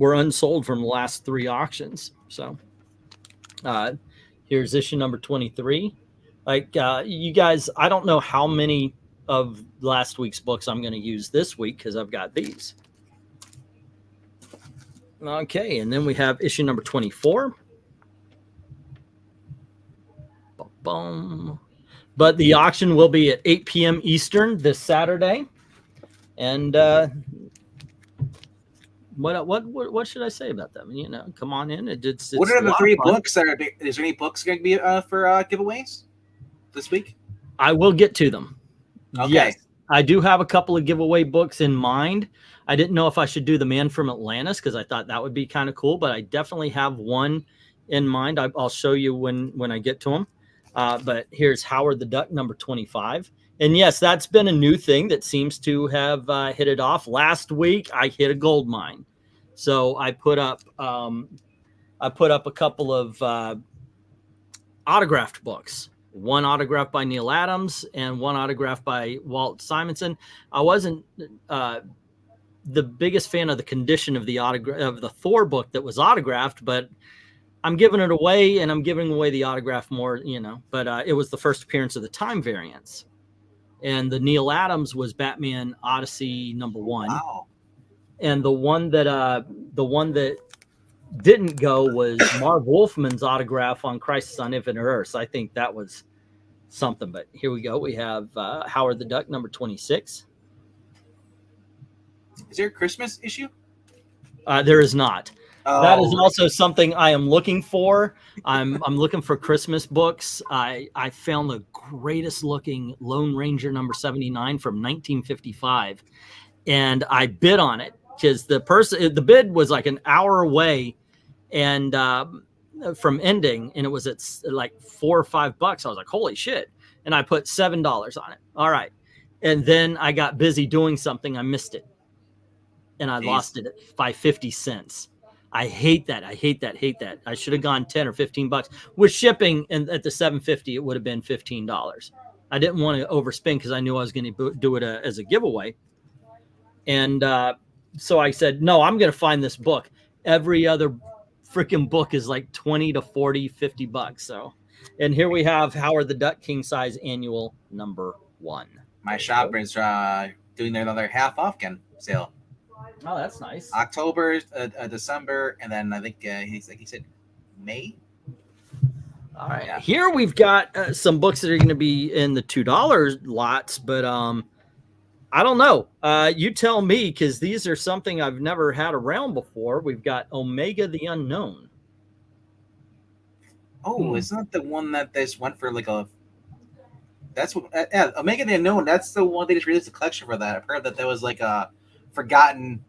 unsold from the last 3 auctions. So here's issue number 23. Like you guys, I don't know how many of last week's books I'm going to use this week because I've got these. Okay, and then we have issue number 24. Boom. But the auction will be at 8 p.m. Eastern this Saturday. And what should I say about them? You know, come on in. It's what are the 3 books that are? Is there any books going to be for giveaways this week? I will get to them. Okay. Yes, I do have a couple of giveaway books in mind. I didn't know if I should do the Man from Atlantis because I thought that would be kind of cool, but I definitely have one in mind. I'll show you when I get to them. But here's Howard the Duck number 25. And yes, that's been a new thing that seems to have hit it off. Last week, I hit a gold mine. So I put up a couple of autographed books. One autographed by Neil Adams and one autographed by Walt Simonson. I wasn't the biggest fan of the condition of the Thor book that was autographed, but I'm giving it away, and I'm giving away the autograph more, you know. But it was the first appearance of the time variants, and the Neil Adams was Batman Odyssey #1. Wow. And the one that didn't go was Marv Wolfman's autograph on Crisis on Infinite Earths. I think that was something. But here we go. We have Howard the Duck number 26. Is there a Christmas issue? There is not. Oh. That is also something I am looking for. I'm looking for Christmas books. I found the greatest looking Lone Ranger number 79 from 1955, and I bid on it because the bid was like an hour away, and from ending, and it was at like $4 or $5. I was like, holy shit! And I put $7 on it. All right, and then I got busy doing something. I missed it, and I lost it by 50 cents. I hate that. I hate that. I should have gone 10 or 15 bucks with shipping, and at the 750, it would have been $15. I didn't want to overspend because I knew I was going to do it as a giveaway. And so I said, no, I'm going to find this book. Every other freaking book is like 20 to 40, 50 bucks. So, and here we have Howard the Duck King Size Annual #1. My shop is doing another half off sale. Oh, that's nice. October, December, and then I think he said May. All right. Yeah. Here we've got some books that are going to be in the $2 lots, but I don't know. You tell me, because these are something I've never had around before. We've got Omega the Unknown. Oh, it's not the one that this went for like a. That's what Omega the Unknown. That's the one they just released a collection for that. I've heard that there was like a forgotten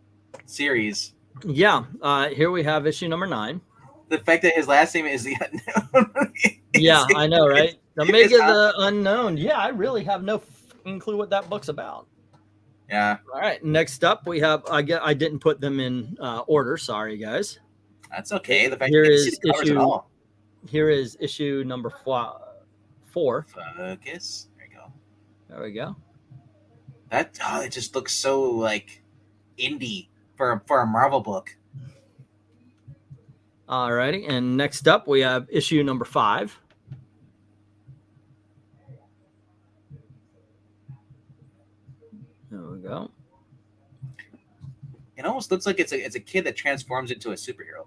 series. Yeah. Here we have issue number 9. The fact that his last name is the Unknown. Yeah, I know, right? Omega the Unknown. Yeah, I really have no clue what that book's about. Yeah. All right. Next up, we have. I didn't put them in order. Sorry, guys. That's okay. The fact Here that is issue. Here is issue number 4. Focus. There you go. There we go. That it just looks so like indie for a Marvel book. All righty. And next up, we have issue number 5. There we go. It almost looks like it's a kid that transforms into a superhero.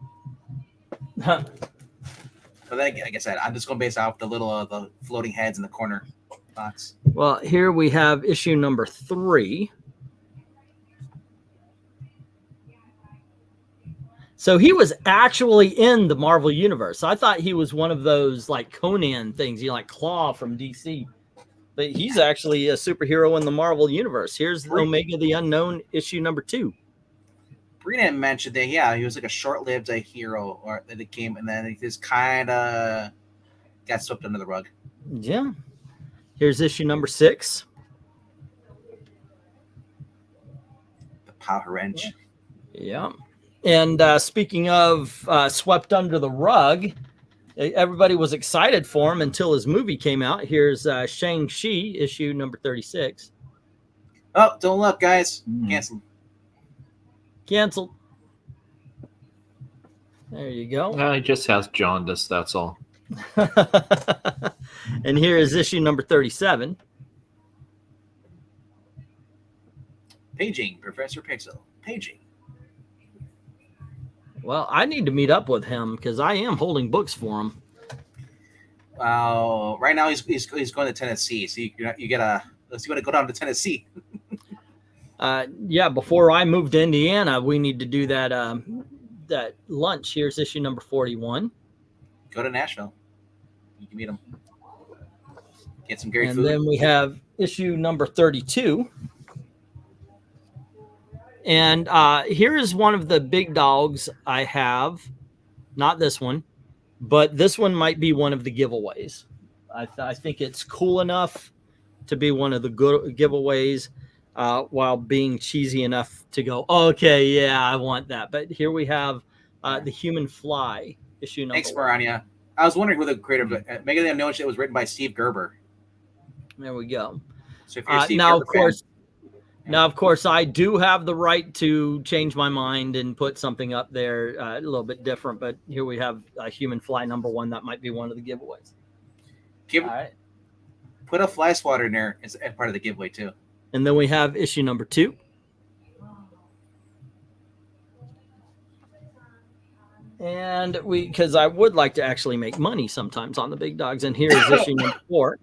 But then, like I said, I'm just going to base off the little the floating heads in the corner box. Well, here we have issue number 3. So he was actually in the Marvel Universe. I thought he was one of those like Conan things, like Claw from DC. But he's actually a superhero in the Marvel Universe. Here's Omega the Unknown, issue number 2. BREEN mentioned that, yeah, he was like a short-lived hero, or that it came, and then he just kind of got swept under the rug. Yeah. Here's issue number 6. power wrench. Yeah. And speaking of swept under the rug, everybody was excited for him until his movie came out. Here's Shang-Chi, issue number 36. Oh, don't look, guys. Cancel. Canceled. There you go. He just has jaundice, that's all. And here is issue number 37. Paging, Professor Pixel. Paging. Well, I need to meet up with him because I am holding books for him. Right now he's going to Tennessee, so you gotta go down to Tennessee. Yeah, before I move to Indiana, we need to do that that lunch. Here's issue number 41. Go to Nashville. You can meet him. Get some great food. And then we have issue number 32. And here is one of the big dogs I have. Not this one, but this one might be one of the giveaways. I think it's cool enough to be one of the good giveaways while being cheesy enough to go, okay, yeah, I want that. But here we have the Human Fly, issue number Thanks, 1. Maranya. I was wondering who the creator of it. Megan, I noticed it was written by Steve Gerber. There we go. So if you're a Steve now, Gerber of course, Now, of course, I do have the right to change my mind and put something up there a little bit different. But here we have Human Fly number 1. That might be one of the giveaways. All right. Put a fly swatter in there as part of the giveaway, too. And then we have issue number 2. And because I would like to actually make money sometimes on the big dogs. And here is issue number 4.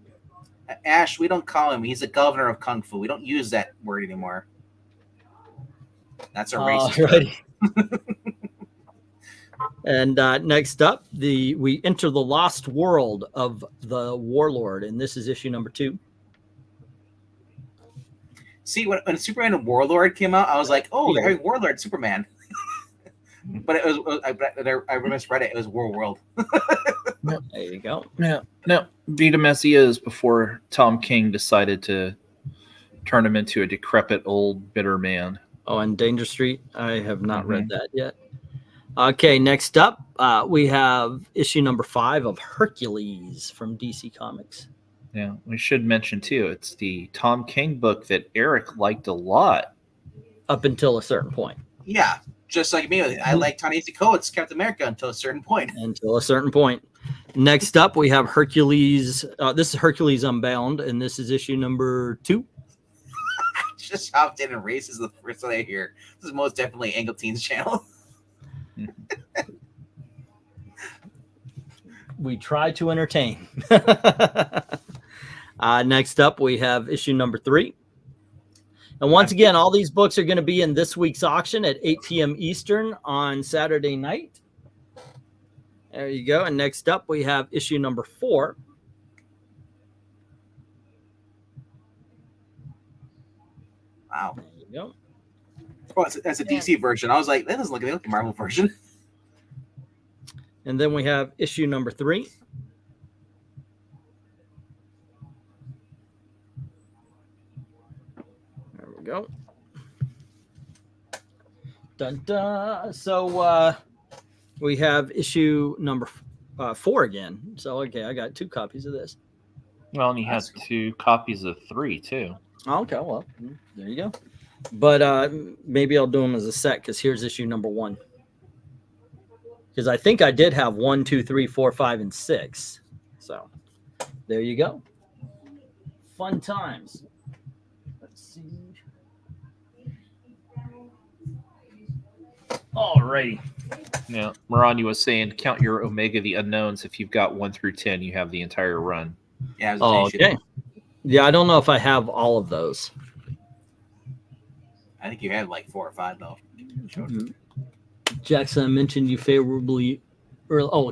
Ash, we don't call him. He's the governor of Kung Fu. We don't use that word anymore. That's a racist word. And next up, we enter the lost world of the Warlord, and this is issue number 2. See, when Superman and Warlord came out, I was like, "Oh, they're having Warlord Superman," but it was I misread it. It was War World. There you go. Yeah. No, Vita Messia is before Tom King decided to turn him into a decrepit old bitter man. Oh, and Danger Street. I have not read that yet. Okay, next up, we have issue number 5 of Hercules from DC Comics. Yeah, we should mention too, it's the Tom King book that Eric liked a lot. Up until a certain point. Yeah, just like me. I like Ta-Nehisi Coates' Captain America until a certain point. Until a certain point. Next up, we have Hercules. This is Hercules Unbound, and this is issue number 2. Just hopped in and races the first day here. This is most definitely Angle Teen's channel. We try to entertain. Next up, we have issue number 3. And once again, all these books are going to be in this week's auction at 8 p.m. Eastern on Saturday night. There you go. And next up, we have issue number 4. Wow. There you go. Oh, that's a DC version. I was like, that doesn't look like the Marvel version. And then we have issue number 3. There we go. Dun, dun. So we have issue number 4 again. So, okay, I got 2 copies of this. Well, and he has 2 copies of 3, too. Okay, well, there you go. But maybe I'll do them as a set because here's issue number 1. Because I think I did have 1, 2, 3, 4, 5, and 6. So there you go. Fun times. Let's see. Alrighty. Yeah, Maranya was saying, count your Omega the Unknowns. If you've got 1 through 10, you have the entire run. Yeah. Okay. Yeah, I don't know if I have all of those. I think you had like 4 or 5 though. Jackson, I mentioned you favorably.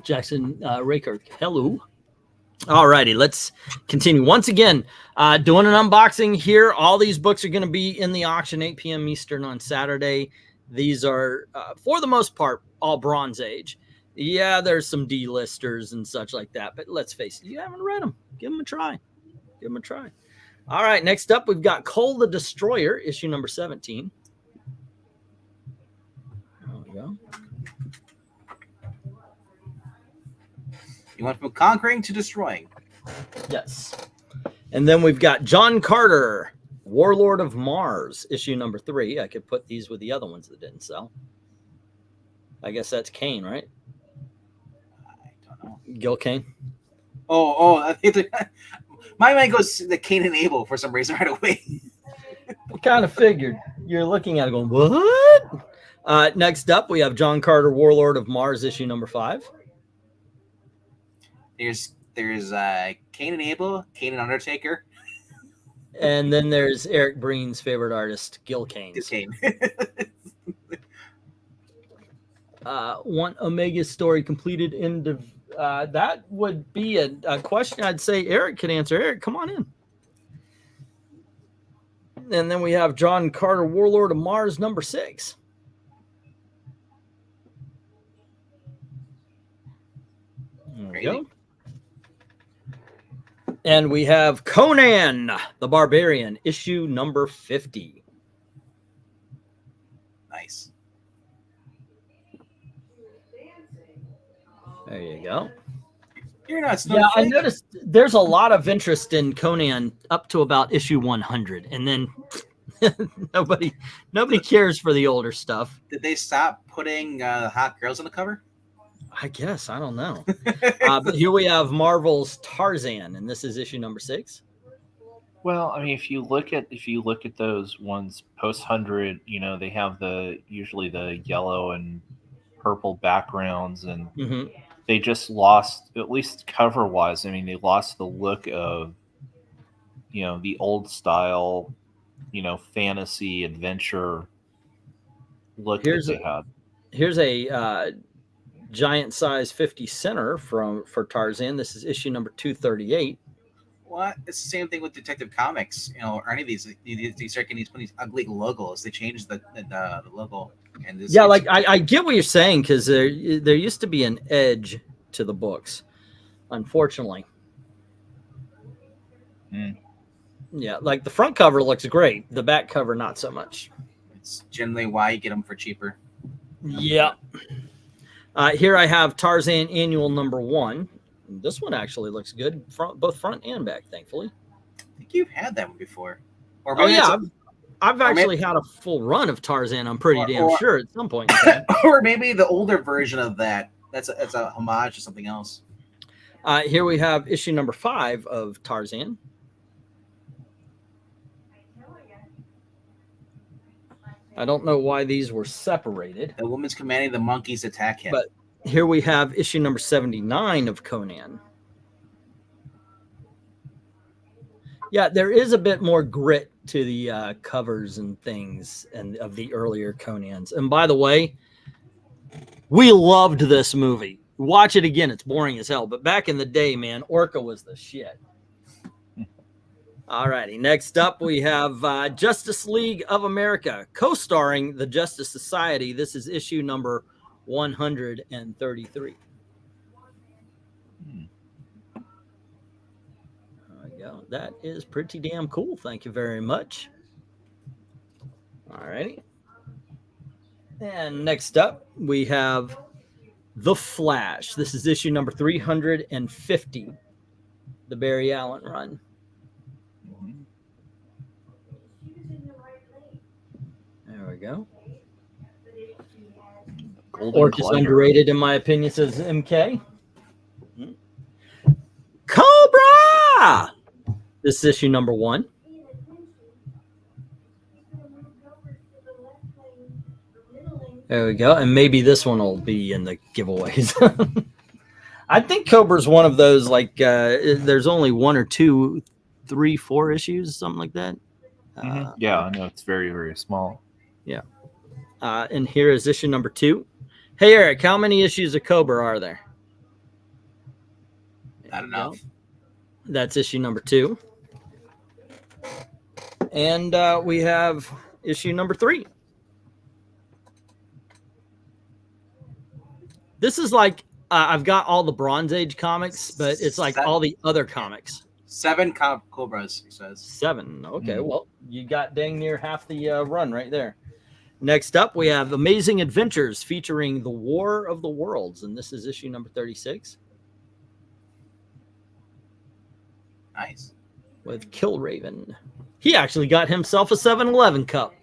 Jackson Raker. Hello. All righty, let's continue. Once again, doing an unboxing here. All these books are going to be in the auction 8 p.m. Eastern on Saturday. These are, for the most part, all Bronze Age. Yeah, there's some D-listers and such like that, but let's face it, you haven't read them. Give them a try. Give them a try. All right, next up, we've got Cole the Destroyer, issue number 17. we go. You went from conquering to destroying. Yes. And then we've got John Carter, Warlord of Mars, issue number 3. I could put these with the other ones that didn't sell. I guess that's Kane, right? I don't know. Gil Kane. I think my mind goes to the Cain and Abel for some reason right away. I kind of figured. You're looking at it going, what? Next up, we have John Carter, Warlord of Mars, issue number 5. There's Cain and Abel, Cain and Undertaker. And then there's Eric Breen's favorite artist, Gil Kane. One Omega story completed in that would be a question I'd say Eric could answer. Eric, come on in. And then we have John Carter, Warlord of Mars, number 6. There we go. And we have Conan the Barbarian, issue number 50. Nice. There you go. You're not. Yeah, I noticed there's a lot of interest in Conan up to about issue 100, and then nobody cares for the older stuff. Did they stop putting hot girls on the cover? I guess, I don't know. But here we have Marvel's Tarzan, and this is issue number 6. Well, I mean, if you look at those ones post 100, you know, they have usually the yellow and purple backgrounds, and they just lost, at least cover wise. I mean, they lost the look of, you know, the old style, you know, fantasy adventure look that they had. Here's a giant size 50 center for Tarzan. This is issue number 238. Well, it's the same thing with Detective Comics. You know, or any of these, they start getting these ugly logos. They change the logo. And this, yeah, like I get what you're saying, because there used to be an edge to the books, unfortunately. Yeah, like the front cover looks great, the back cover not so much. It's generally why you get them for cheaper. Yeah. Here I have Tarzan Annual number 1. This one actually looks good, both front and back, thankfully. I think you've had that one before. Or oh yeah, I've actually had a full run of Tarzan. I'm pretty damn sure at some point. Or maybe the older version of that. That's a homage to something else. Here we have issue number 5 of Tarzan. I don't know why these were separated. The woman's commanding the monkeys to attack him. But here we have issue number 79 of Conan. Yeah, there is a bit more grit to the covers and things and of the earlier Conans. And by the way, we loved this movie. Watch it again. It's boring as hell. But back in the day, man, Orca was the shit. All righty. Next up, we have Justice League of America, co-starring the Justice Society. This is issue number 133. There we go. That is pretty damn cool. Thank you very much. All righty. And next up, we have The Flash. This is issue number 350, the Barry Allen run. There we go. Or just underrated, in my opinion, says MK. Cobra! This is issue number 1. There we go. And maybe this one will be in the giveaways. I think Cobra's one of those, like, there's only 1 or 2, 3, 4 issues, something like that. Yeah, I know. It's very, very small. Yeah. And here is issue number 2. Hey, Eric, how many issues of Cobra are there? Not enough. That's issue number 2. And we have issue number 3. This is like, I've got all the Bronze Age comics, but it's like all the other comics. 7 Cobras, he says. 7. Okay, well, you got dang near half the run right there. Next up, we have Amazing Adventures featuring the War of the Worlds, and this is issue number 36. Nice. With Killraven. He actually got himself a 7-Eleven cup.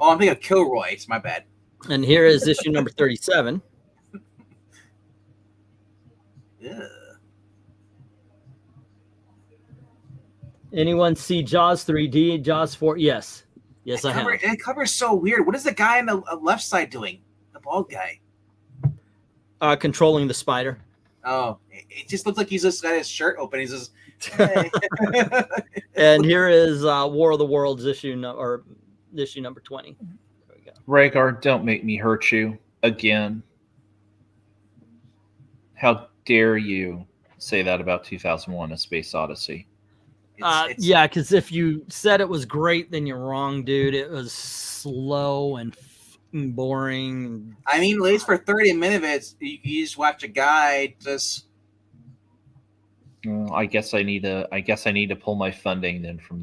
Oh, I'm thinking of Kilroy. It's my bad. And here is issue number 37. Yeah. Anyone see Jaws 3D, Jaws 4? Yes. Yes, I have. That cover's so weird. What is the guy on the left side doing? The bald guy. Controlling the spider. Oh, it just looks like he's just got his shirt open. He's just. Hey. And here is War of the Worlds issue number 20. There we go. Rhaegar, don't make me hurt you again. How dare you say that about 2001: A Space Odyssey? Yeah, because if you said it was great, then you're wrong, dude. It was slow and boring. I mean, at least for 30 minutes, you just watch a guy just. I guess I need to pull my funding then from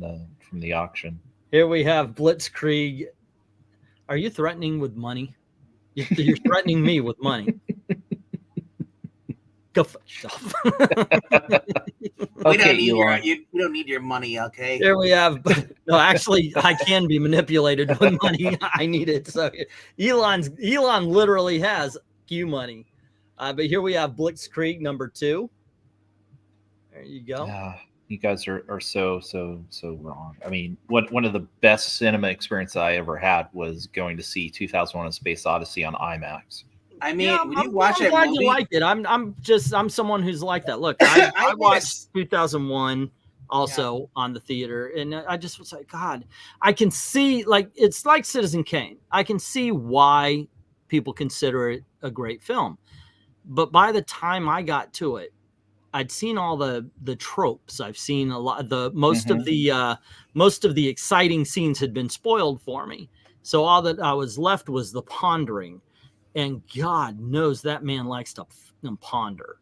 the auction. Here we have Blitzkrieg. Are you threatening with money? You're threatening me with money. Go fuck yourself. We don't need your money, okay? Here we have. No, actually, I can be manipulated with money. I need it. So Elon literally has Q money. But here we have Blitzkrieg number 2. There you go. You guys are so wrong. I mean, one of the best cinema experiences I ever had was going to see 2001: A Space Odyssey on IMAX. I mean, when you watch it, you liked it. I'm someone who's like that. Look, I watched 2001 also on the theater, and I just was like, God, I can see, like, it's like Citizen Kane. I can see why people consider it a great film, but by the time I got to it, I'd seen all the tropes. I've seen a lot. Most of the exciting scenes had been spoiled for me, so all that I was left was the pondering. And God knows that man likes to ponder.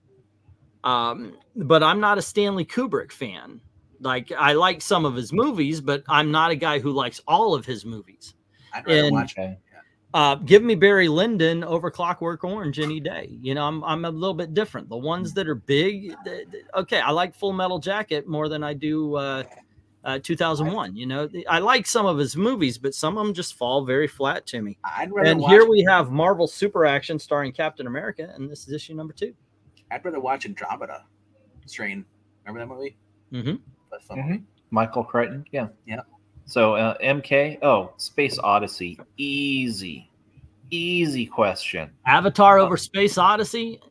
But I'm not a Stanley Kubrick fan. Like, I like some of his movies, but I'm not a guy who likes all of his movies. I'd rather watch it. Give me Barry Lyndon over Clockwork Orange any day. You know, I'm a little bit different. The ones that are big, okay, I like Full Metal Jacket more than I do 2001. You know, I like some of his movies, but some of them just fall very flat to me. And here we have Marvel Super Action starring Captain America, and this is issue number 2. I'd rather watch Andromeda Strain. Remember that movie? Mm-hmm. Michael Crichton. Yeah. So MK. Space Odyssey. Easy question. Avatar over Space Odyssey.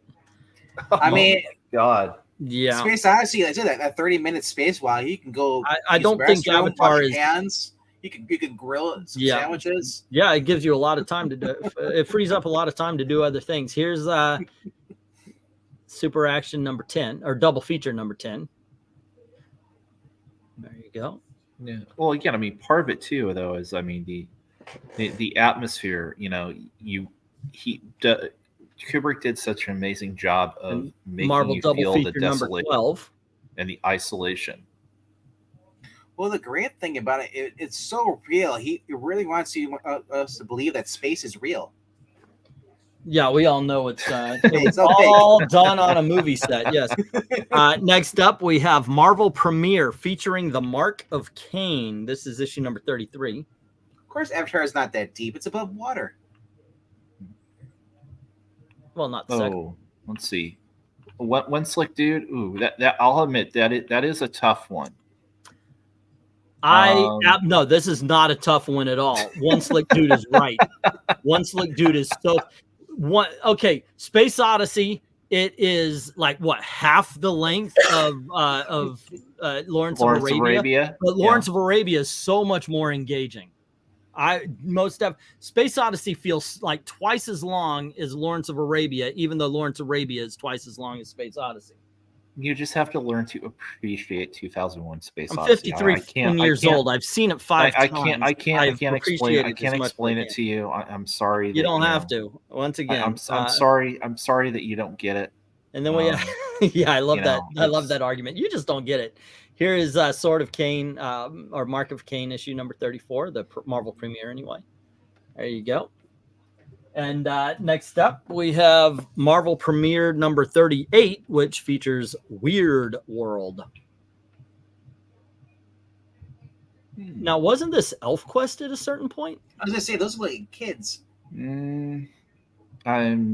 I mean, God. Yeah, Space Odyssey. Like I said, that 30-minute space while you can go. I don't think Avatar is. Hands. You can grill some sandwiches. Yeah, it gives you a lot of time to do. It frees up a lot of time to do other things. Here's Super Action number 10 or double feature number 10. There you go. Yeah. Well, again, I mean, part of it too, though, is the atmosphere. You know, Kubrick did such an amazing job of making Marvel you double feel feature the number desolation 12 and the isolation. Well, the great thing about it, it's so real. He really wants us to believe that space is real. Yeah, we all know it was all done on a movie set. Yes. Next up, we have Marvel Premiere featuring The Mark of Cain. This is issue number 33. Of course, Avatar is not that deep. It's above water. Well, not the second. Oh, let's see. One Slick Dude. Ooh, that I'll admit that is a tough one. No, this is not a tough one at all. One Slick Dude is right. One Slick Dude is so one. Okay, Space Odyssey. It is like what, half the length of Lawrence of Arabia. But Lawrence of Arabia is so much more engaging. Space Odyssey feels like twice as long as Lawrence of Arabia, even though Lawrence of Arabia is twice as long as Space Odyssey. You just have to learn to appreciate 2001: Space I'm Odyssey. 53 years old. I've seen it 5 times. I can't explain it to you. I'm sorry. You don't have to. Once again, I'm sorry. I'm sorry that you don't get it. And then I love that. I love that argument. You just don't get it. Here is Sword of Cain, or Mark of Cain issue number 34, the Marvel premiere anyway. There you go. And next up, we have Marvel premiere number 38, which features Weird World. Now, wasn't this ElfQuest at a certain point? I was gonna say those were like kids. I'm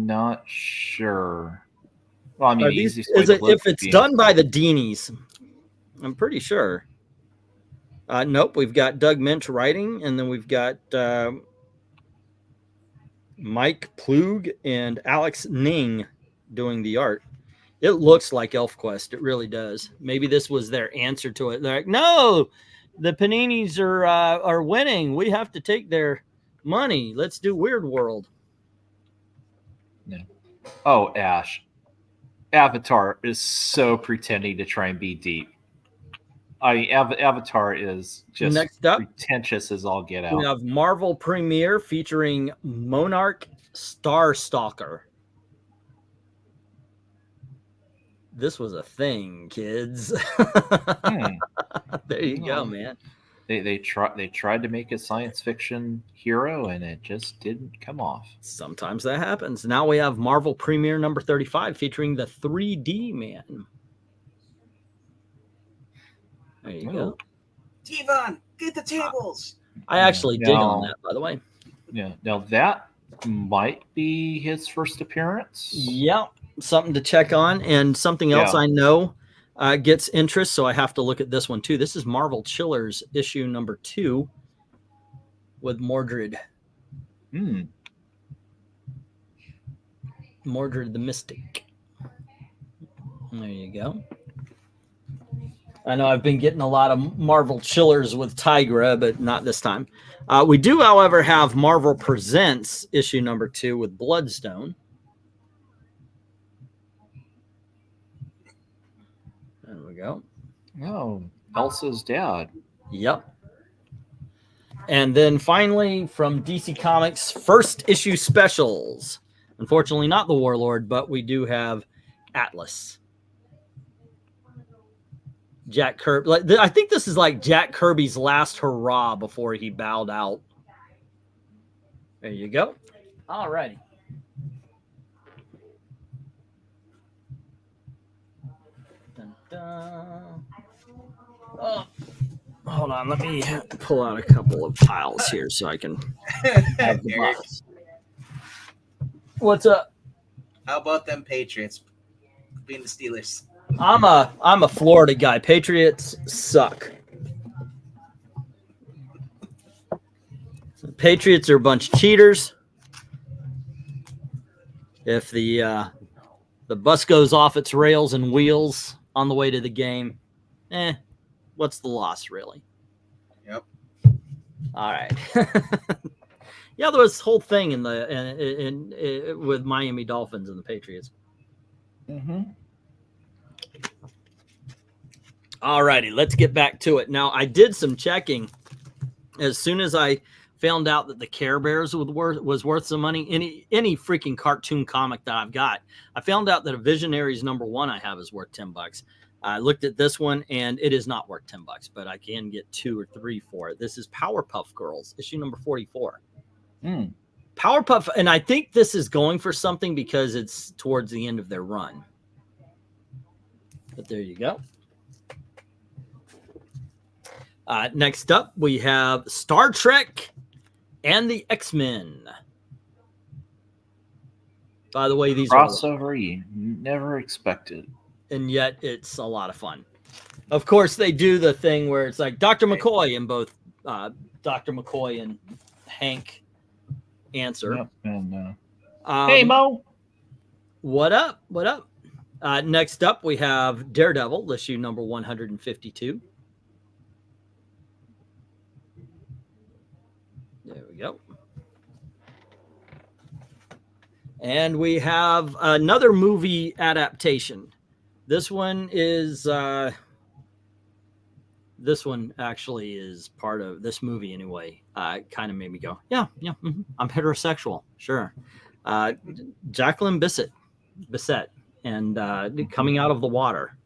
not sure. Well, I mean, If it's done by the Deenies, I'm pretty sure. Nope, we've got Doug Minch writing, and then we've got Mike Plug and Alex Ning doing the art. It looks like ElfQuest. It really does. Maybe this was their answer to it. They're like, no, the Paninis are winning. We have to take their money. Let's do Weird World. No. Oh, Ash. Avatar is so pretending to try and be deep. I mean, Avatar is just next up, pretentious as all get out. We have Marvel premiere featuring Monarch Starstalker. This was a thing, kids. There you go, man. They tried to make a science fiction hero, and it just didn't come off. Sometimes that happens. Now we have Marvel premiere number 35 featuring the 3D Man. There you go. Devon, get the tables. I actually dig on that, by the way. Yeah. Now that might be his first appearance. Yeah. Something to check on, and something else I know gets interest, so I have to look at this one too. This is Marvel Chillers issue number 2 with Mordred. Mordred the Mystic. There you go. I know I've been getting a lot of Marvel Chillers with Tigra, but not this time. We do, however, have Marvel Presents issue number 2 with Bloodstone. There we go. Oh, Elsa's dad. Yep. And then finally, from DC Comics, first issue specials. Unfortunately, not the Warlord, but we do have Atlas. Jack Kirby. I think this is like Jack Kirby's last hurrah before he bowed out. There you go. All righty. Dun, dun. Oh, hold on. Let me pull out a couple of piles here so I can have the box. What's up? How about them Patriots being the Steelers? I'm a Florida guy. Patriots suck. Patriots are a bunch of cheaters. If the bus goes off its rails and wheels on the way to the game, what's the loss really? Yep. All right. Yeah, there was this whole thing in with Miami Dolphins and the Patriots. Mm-hmm. All righty, let's get back to it. Now, I did some checking. As soon as I found out that the Care Bears was worth some money, any freaking cartoon comic that I've got, I found out that a Visionaries #1 I have is worth $10. I looked at this one, and it is not worth $10, but I can get 2 or 3 for it. This is Powerpuff Girls, issue number 44. Powerpuff, and I think this is going for something because it's towards the end of their run. But there you go. Next up, we have Star Trek and the X-Men. By the way, these crossover you never expected. And yet it's a lot of fun. Of course, they do the thing where it's like Dr. McCoy and both Dr. McCoy and Hank answer. Yep, and, hey, Mo. What up? What up? Next up, we have Daredevil, issue number 152. There we go. And we have another movie adaptation. This one is this one actually is part of this movie anyway. Kind of made me go, yeah, I'm heterosexual, sure. Jacqueline Bisset, and Coming Out of the Water.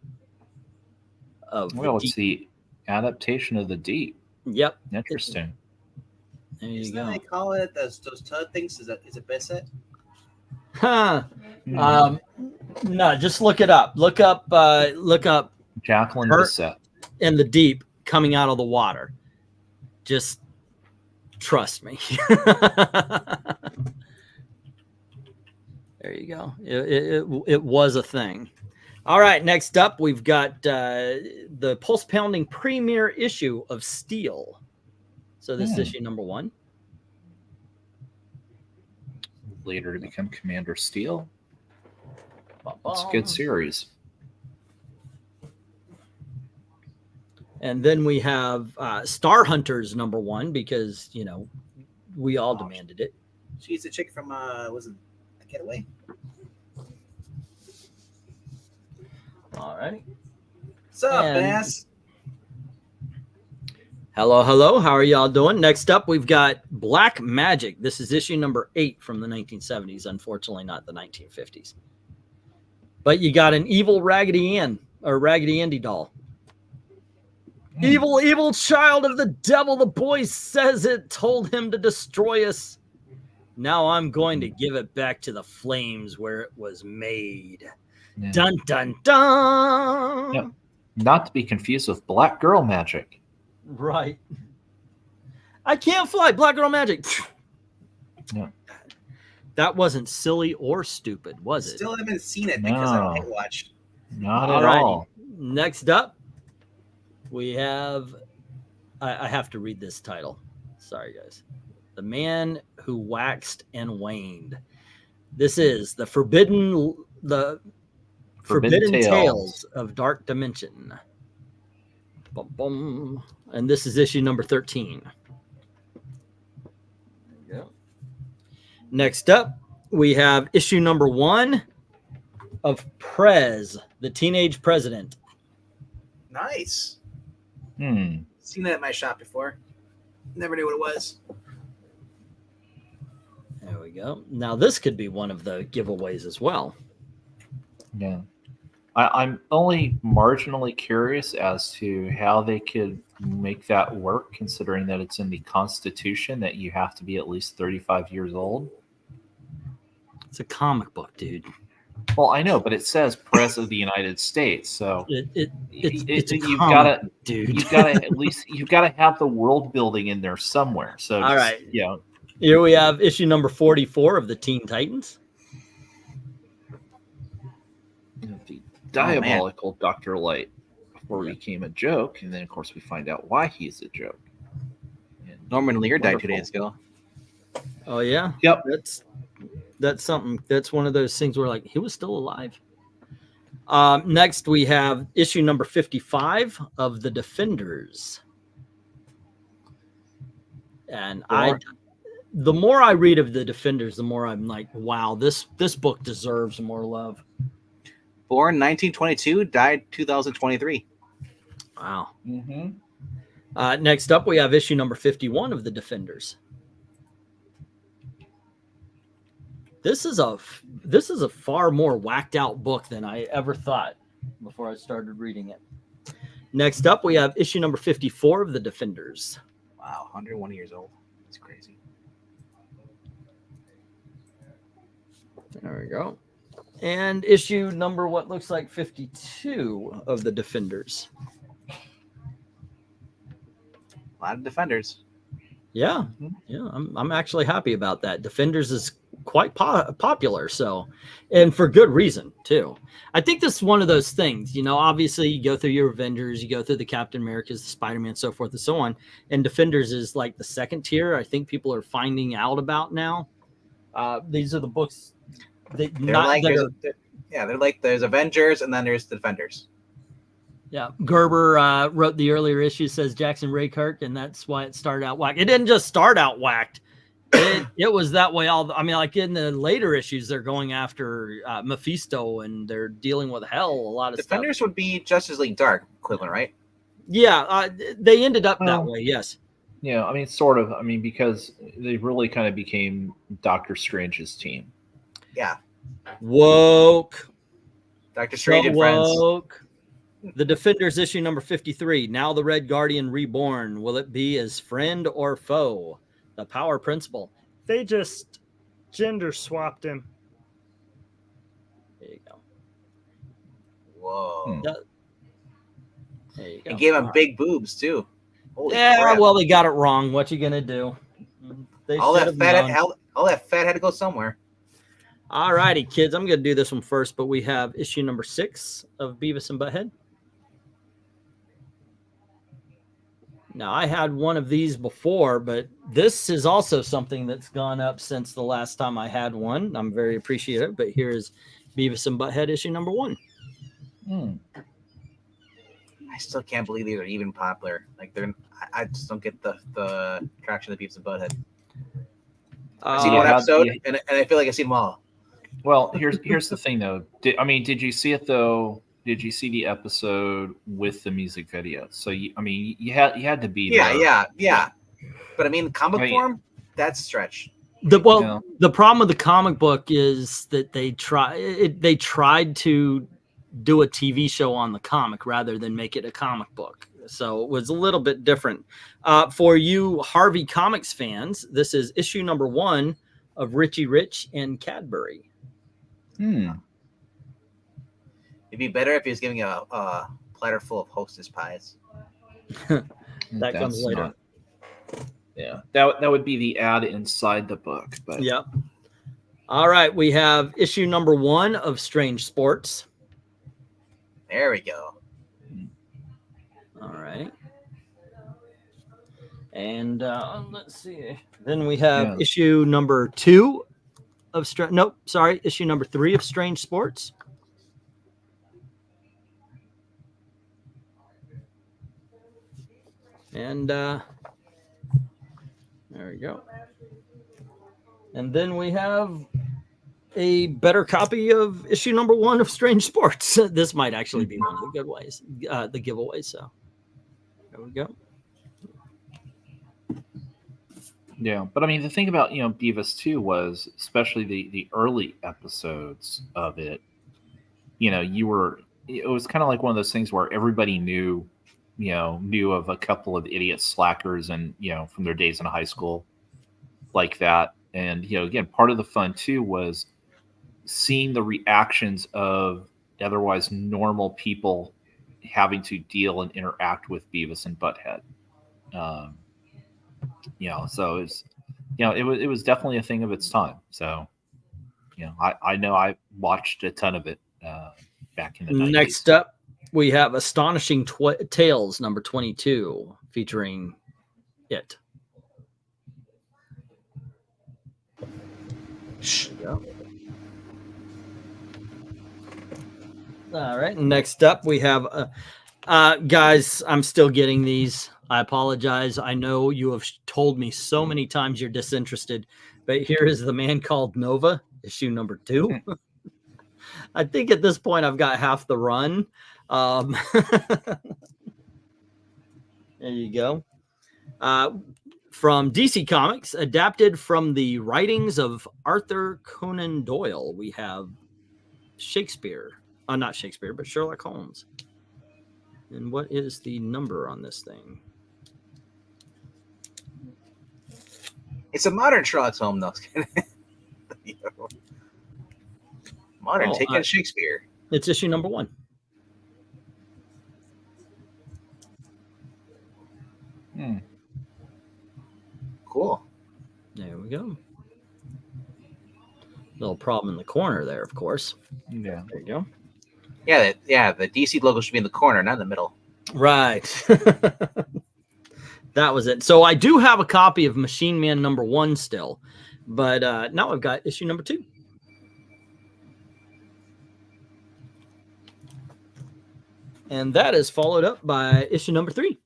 of the Well, it's deep. the adaptation of the deep. Yep. Interesting. There you Isn't go. that they call it those TODD things? Is it Bisset? Huh. Hmm. No, just look it up. Look up Jacqueline her Bisset. in the deep coming out of the water. Just trust me. There you go. It was a thing. All right, next up, we've got the Pulse Pounding premiere issue of Steel. So this is issue number 1. Later to become Commander Steel. It's a good series. And then we have Star Hunters number 1 because, you know, we all demanded it. She's the chick from, was it Getaway? All right. What's up, And- Bass? Hello, hello. How are y'all doing? Next up, we've got Black Magic. This is issue number 8 from the 1970s. Unfortunately, not the 1950s. But you got an evil Raggedy Ann or Raggedy Andy doll. Evil, evil child of the devil. The boy says it told him to destroy us. Now I'm going to give it back to the flames where it was made. Yeah. Dun, dun, dun. Yep. Not to be confused with Black Girl Magic. Right. I can't fly. Black Girl Magic. Yeah. That wasn't silly or stupid, was it? Still haven't seen it because I No. can't watch. Not at Alrighty. all. Next up, we have. I have to read this title. Sorry, guys. The Man Who Waxed and Waned. This is the Forbidden Tales of Dark Dimension. Bum, bum. And this is issue number 13. There you go. Next up, we have issue number 1 of Prez, the Teenage President. Nice. Hmm. Seen that at my shop before. Never knew what it was. There we go. Now this could be one of the giveaways as well. Yeah. I'm only marginally curious as to how they could make that work, considering that it's in the Constitution that you have to be at least 35 years old. It's a comic book, dude. Well, I know, but it says Press of the United States, so It's a you've comic, gotta, dude. you've got to at least you've got to have the world building in there somewhere. So, All right. yeah. Here we have issue number 44 of the Teen Titans. The diabolical Dr. Light before he became a joke, and then of course we find out why he's a joke. And Norman Lear died 2 wonderful. days ago. Oh yeah. Yep. That's something. That's one of those things where like he was still alive. Next we have issue number 55 of the Defenders. And the more I read of the Defenders, the more I'm like, wow, this book deserves more love. Born 1922, died 2023. Wow. Mm-hmm. Next up, we have issue number 51 of the Defenders. This is a far more whacked out book than I ever thought before I started reading it. Next up, we have issue number 54 of the Defenders. Wow, 101 years old. That's crazy. There we go. And issue number what looks like 52 of the Defenders. A lot of Defenders. Yeah, yeah, I'm actually happy about that. Defenders is quite popular, so, and for good reason too. I think this is one of those things, you know, obviously you go through your Avengers, you go through the Captain Americas, the Spider-Man, so forth and so on, and Defenders is like the second tier. I think people are finding out about now. These are the books that they're like there's Avengers and then there's Defenders. Yeah, Gerber wrote the earlier issue, says Jackson Raykirk, and that's why it started out whacked. It didn't just start out whacked. It was that way I mean, like in the later issues, they're going after Mephisto and they're dealing with hell, a lot of Defenders stuff. would be Justice League Dark equivalent, right? Yeah, they ended up that way, yes. Yeah, I mean, sort of. I mean, because they really kind of became Doctor Strange's team. Yeah. Woke. Doctor Strange and friends. Woke. The Defenders issue number 53. Now the Red Guardian reborn. Will it be as friend or foe? The power principle. They just gender swapped him. There you go. Whoa. There you go. And gave him All big boobs too. Holy yeah, crap. well, they got it wrong. What you gonna do? They all should that have fat, known. all that fat had to go somewhere. All righty, kids. I'm gonna do this one first, but we have issue number 6 of Beavis and Butthead. Now, I had one of these before, but this is also something that's gone up since the last time I had one. I'm very appreciative, but here is Beavis and Butthead issue number 1. I still can't believe these are even popular. Like I just don't get the traction of the Beavis and Butthead. I've seen one episode, and I feel like I've seen them all. Well, here's the thing though. Did you see it though? Did you see the episode with the music video? So you had to be there. Yeah. But I mean, comic form, that's a stretch. The problem with the comic book is that they tried to do a TV show on the comic rather than make it a comic book. So it was a little bit different. For you Harvey Comics fans, this is issue number 1 of Richie Rich and Cadbury. It'd be better if he was giving a platter full of Hostess pies. That comes later. Yeah, that would be the ad inside the book. But yeah. All right, we have issue number 1 of Strange Sports. There we go. All right. And let's see. Then we have issue number 2 of issue number 3 of Strange Sports. And there we go. And then we have a better copy of issue number 1 of Strange Sports. This might actually be one of the good ways, the giveaways. So there we go. Yeah, but I mean, the thing about Beavis too was, especially the early episodes of it. It was kind of like one of those things where everybody knew of a couple of idiot slackers and from their days in high school, like that. And again, part of the fun too was seeing the reactions of otherwise normal people having to deal and interact with Beavis and Butthead. So it was definitely a thing of its time. So, I know I watched a ton of it back in the 90s. Next up, we have Astonishing Tales number 22 featuring it. All right. Next up, we have guys, I'm still getting these. I apologize. I know you have told me so many times you're disinterested, but here is The Man Called Nova, issue number 2. I think at this point I've got half the run. There you go. From DC Comics, adapted from the writings of Arthur Conan Doyle, we have Shakespeare. Not Shakespeare, but Sherlock Holmes. And what is the number on this thing? It's a modern Sherlock Holmes, though. Modern, take out Shakespeare. It's issue number 1. Cool. There we go. Little problem in the corner there, of course. Yeah. There you go. Yeah, the DC logo should be in the corner, not in the middle. Right. That was it. So I do have a copy of Machine Man number 1 still, but now I've got issue number 2. And that is followed up by issue number 3.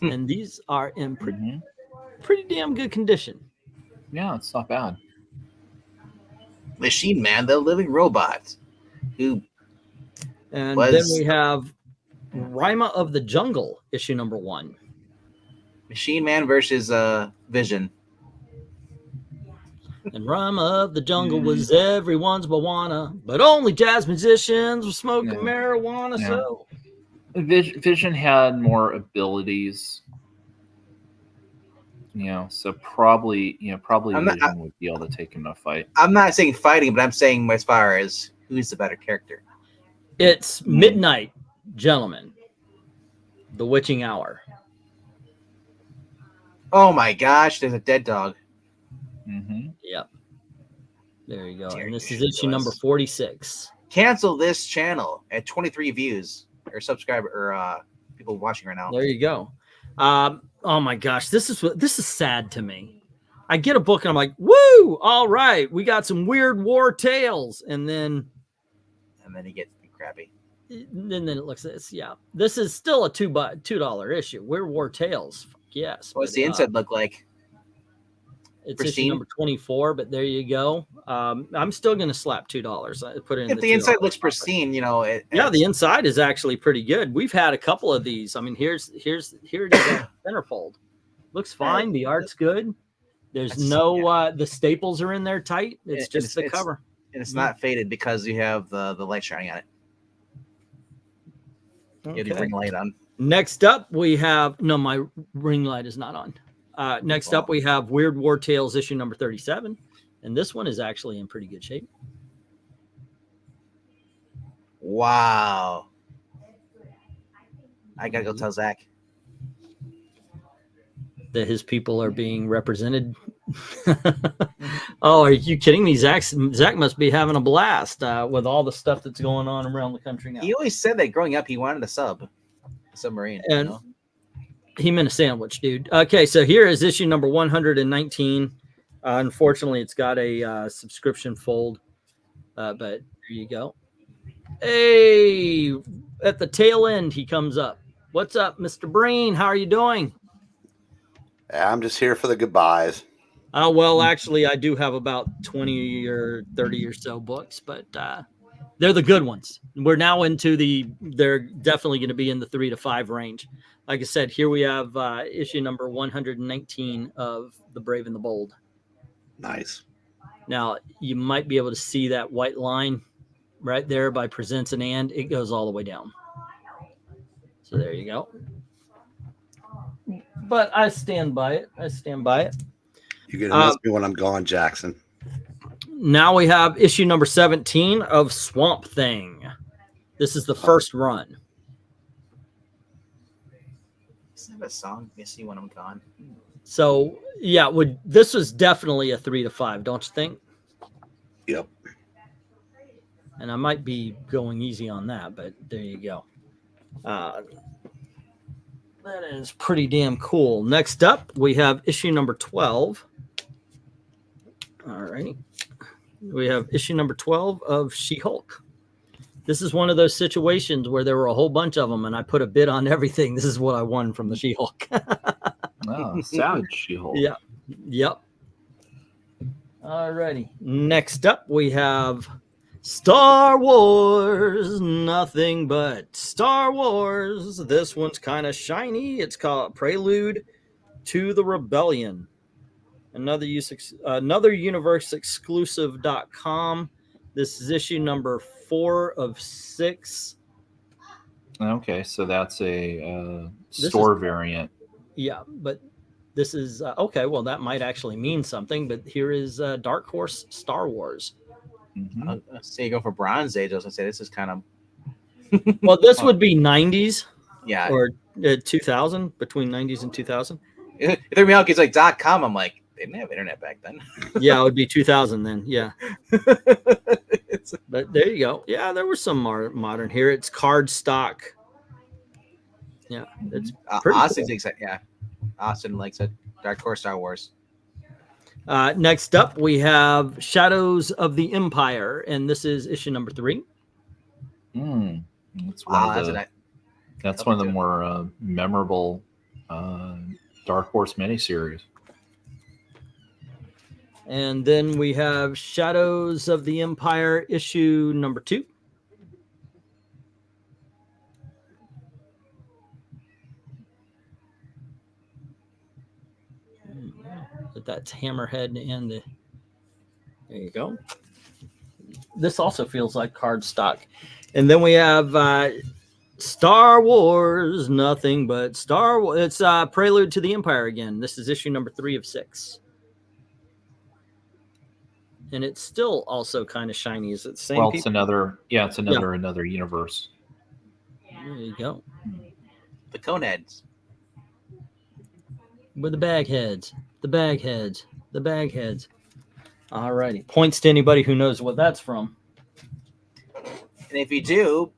And these are in pretty damn good condition. Yeah, it's not bad. Machine Man, the living robot. And then we have Rima of the Jungle, issue number 1. Machine Man versus Vision. And Rhyme of the Jungle was everyone's Moana, but only jazz musicians were smoking marijuana. Yeah. So Vision had more abilities. So probably Vision would be able to take him to fight. I'm not saying fighting, but I'm saying as far as who's the better character. it's midnight, gentlemen. The witching hour. Oh my gosh, there's a dead dog. Yep. There you go. Dear And this is God. issue number 46. Cancel this channel at 23 views or subscriber or people watching right now. There you go. Oh my gosh, this is sad to me. I get a book and I'm like, woo! All right, we got some weird war tales, and then he gets crappy. And then it looks at this. Yeah, this is still a $2 issue. Weird war tales. Yes. What's the inside look like? It's Pristine? issue number 24, but there you go. I'm still going to slap $2. I put it in. If the inside looks pristine, yeah, the inside is actually pretty good. We've had a couple of these. I mean, here it is. Centerfold looks fine. The art's good. There's the staples are in there tight. It's just the cover, and it's not faded because you have the light shining on it. You have the ring light on. Next up, we have my ring light is not on. Next up, we have Weird War Tales issue number 37. And this one is actually in pretty good shape. Wow. I got to go tell Zach that his people are being represented. Oh, are you kidding me? Zach must be having a blast with all the stuff that's going on around the country now. He always said that growing up, he wanted a submarine. And he meant a sandwich, dude. Okay, so here is issue number 119. Unfortunately, it's got a subscription fold, but there you go. Hey, at the tail end, he comes up. What's up, Mr. Breen? How are you doing? I'm just here for the goodbyes. Well, actually, I do have about 20 or 30 or so books, but they're the good ones. We're now into they're definitely going to be in the 3 to 5 range. Like I said, here we have issue number 119 of The Brave and the Bold. Nice. Now, you might be able to see that white line right there by presents and it goes all the way down. So there you go. But I stand by it. You're going to miss me when I'm gone, Jackson. Now we have issue number 17 of Swamp Thing. This is the first run. Isn't that a song? Miss you when I'm gone. So, yeah, this was definitely a 3 to 5, don't you think? Yep. And I might be going easy on that, but there you go. That is pretty damn cool. Next up, we have issue number 12. All right. We have issue number 12 of She-Hulk. This is one of those situations where there were a whole bunch of them, and I put a bid on everything. This is what I won from the She-Hulk. Oh, Savage She-Hulk. Yeah. Yep. All righty. Next up, we have Star Wars. Nothing but Star Wars. This one's kind of shiny. It's called Prelude to the Rebellion. Another universe exclusive.com. This is issue number 4 of 6. Okay, so that's a store variant. Yeah, but this is okay. Well, that might actually mean something. But here is Dark Horse Star Wars. Say you go for Bronze Age. I was gonna say this is kind of. Well, this would be 90s. Yeah. Or 2000, between 90s and 2000. It threw me out because like .com. I'm like, they didn't have internet back then. Yeah, it would be 2000 then. Yeah. But there you go. Yeah, there was some modern here. It's card stock. Yeah, it's Austin thinks that. Yeah, Austin likes it. Dark Horse Star Wars. Next up, we have Shadows of the Empire, and this is issue number 3. That's one of the more memorable Dark Horse miniseries. And then we have Shadows of the Empire, issue number 2. But that's Hammerhead and the There you go. This also feels like cardstock. And then we have Star Wars, nothing but Star Wars. It's Prelude to the Empire again. This is issue number 3 of 6. And it's still also kind of shiny. Is it the same? Well, people? it's another. Yeah, it's another universe. There you go. The Coneheads. With the bag heads. The bag heads. The bag heads. All righty. Points to anybody who knows what that's from. And if you do,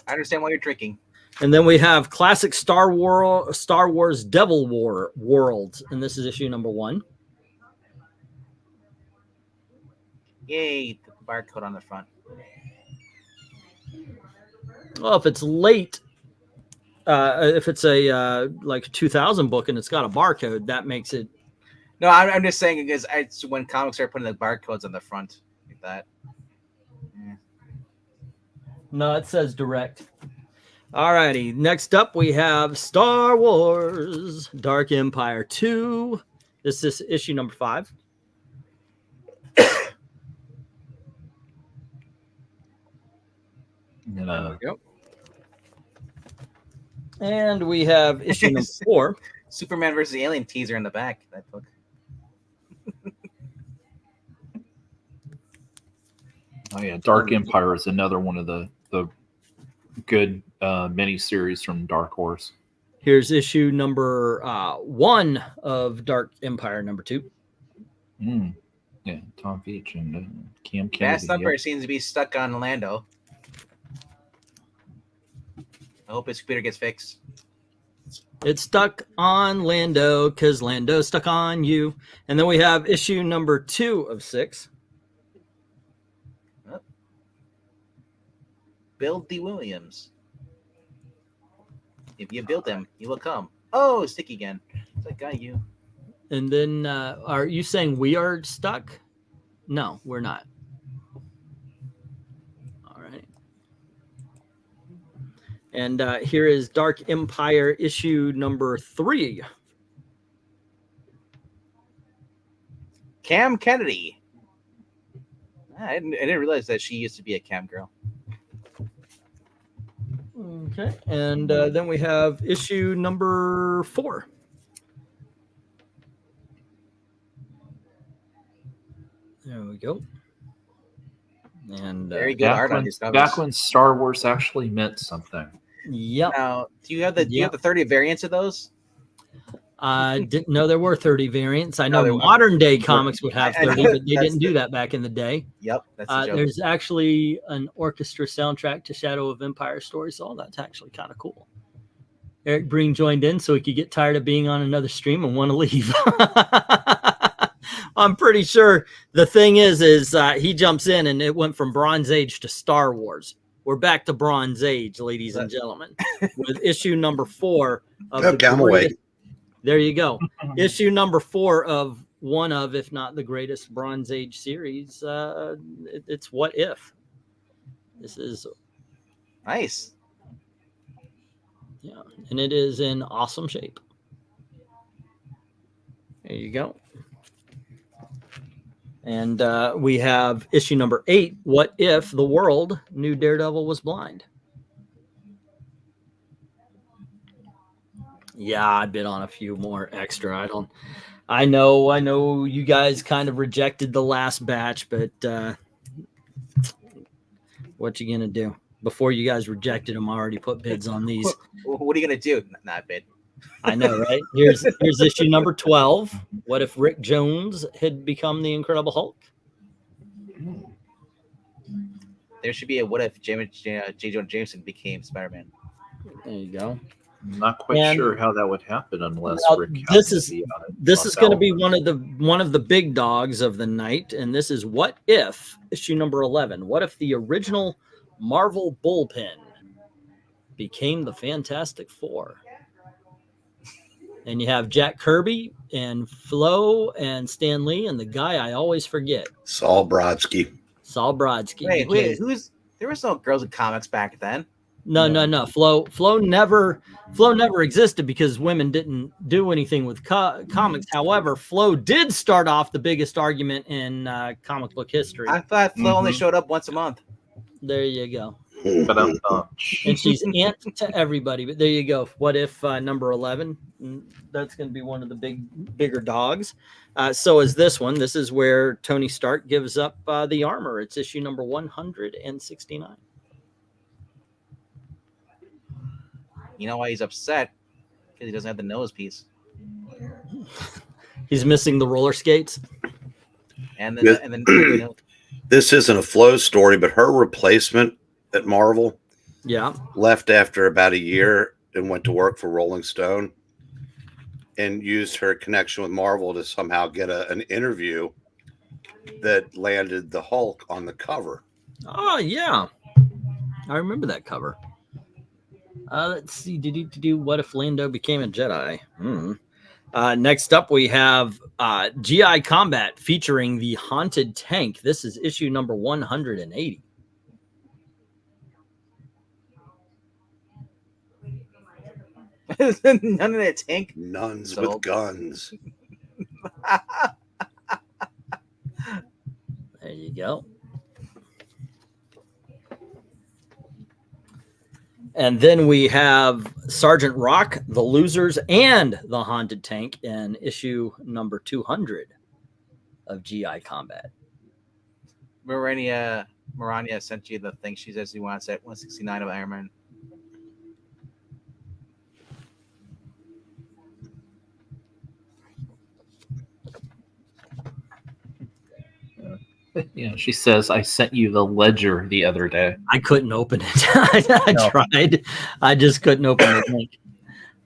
I understand why you're drinking. And then we have classic Star Wars Devil War World. And this is issue number 1. Yay, the barcode on the front. Well, if it's late, if it's a like 2000 book and it's got a barcode, that makes it. No, I'm just saying because it's when comics are putting the barcodes on the front like that. Yeah. No, it says direct. All righty. Next up, we have Star Wars Dark Empire 2. This is issue number 5. Yep. And we have issue number 4. Superman versus the Alien teaser in the back of that book. Oh yeah, Dark Empire is another one of the good miniseries from Dark Horse. Here's issue number 1 of Dark Empire number 2. Yeah, Tom Veitch and Cam Kennedy. Fast Thumper seems to be stuck on Lando. I hope his computer gets fixed. It's stuck on Lando because Lando's stuck on you. And then we have issue number 2 of 6. Oh. Build the Williams. If you build them, you will come. Oh, sticky again. It's that guy you. And then are you saying we are stuck? No, we're not. All right. And here is Dark Empire issue number 3. Cam Kennedy. I didn't realize that she used to be a cam girl. Okay. And then we have issue number 4. There we go. And very good art on these covers. Back when Star Wars actually meant something. Yep. Now, do you have the 30 variants of those? I didn't know there were 30 variants. I know modern day comics would have 30, but they didn't do that back in the day. Yep. That's the joke. There's actually an orchestra soundtrack to Shadow of Empire story, so that's actually kind of cool. Eric Breen joined in so he could get tired of being on another stream and want to leave. I'm pretty sure the thing is he jumps in and it went from Bronze Age to Star Wars. We're back to Bronze Age, ladies and gentlemen, with issue number 4 of I'm away. There you go. Issue number 4 of one of, if not the greatest Bronze Age series. It's What If. This is nice. Yeah, and it is in awesome shape. There you go. And we have issue number 8. What if the world knew Daredevil was blind? Yeah, I bid on a few more extra. I know you guys kind of rejected the last batch, but what you gonna do? Before you guys rejected them, I already put bids on these. What are you gonna do? Not bid. I know, right? Here's issue number 12. What if Rick Jones had become the Incredible Hulk? There should be a what if J. Jonah Jameson became Spider-Man. There you go. I'm not quite sure how that would happen unless Rick. This is going to be one of the big dogs of the night, and this is What If issue number 11. What if the original Marvel bullpen became the Fantastic Four? And you have Jack Kirby and Flo and Stan Lee and the guy I always forget, Saul Brodsky. Saul Brodsky. Wait, there was no Girls in Comics back then. No. Flow never existed because women didn't do anything with comics. However, Flow did start off the biggest argument in comic book history. I thought Flo only showed up once a month. There you go. Ba-dum-bum. And she's aunt to everybody. But there you go. What if number 11? That's going to be one of the bigger dogs. So is this one. This is where Tony Stark gives up the armor. It's issue number 169. You know why he's upset? Because he doesn't have the nose piece. He's missing the roller skates. And then you know, This isn't a Flow story, but her replacement at Marvel left after about a year and went to work for Rolling Stone and used her connection with Marvel to somehow get an interview that landed the Hulk on the cover. Oh, yeah. I remember that cover. Let's see. What if Lando became a Jedi? Next up, we have GI Combat featuring the Haunted Tank. This is issue number 180. none of that tank. Nuns with guns. There you go. And then we have Sergeant Rock, the Losers, and the Haunted Tank in issue number 200 of GI Combat. Maranya sent you the thing. She says she wants at 169 of Iron Man. You know, she says, I sent you the ledger the other day. I couldn't open it. I tried. I just couldn't open the link.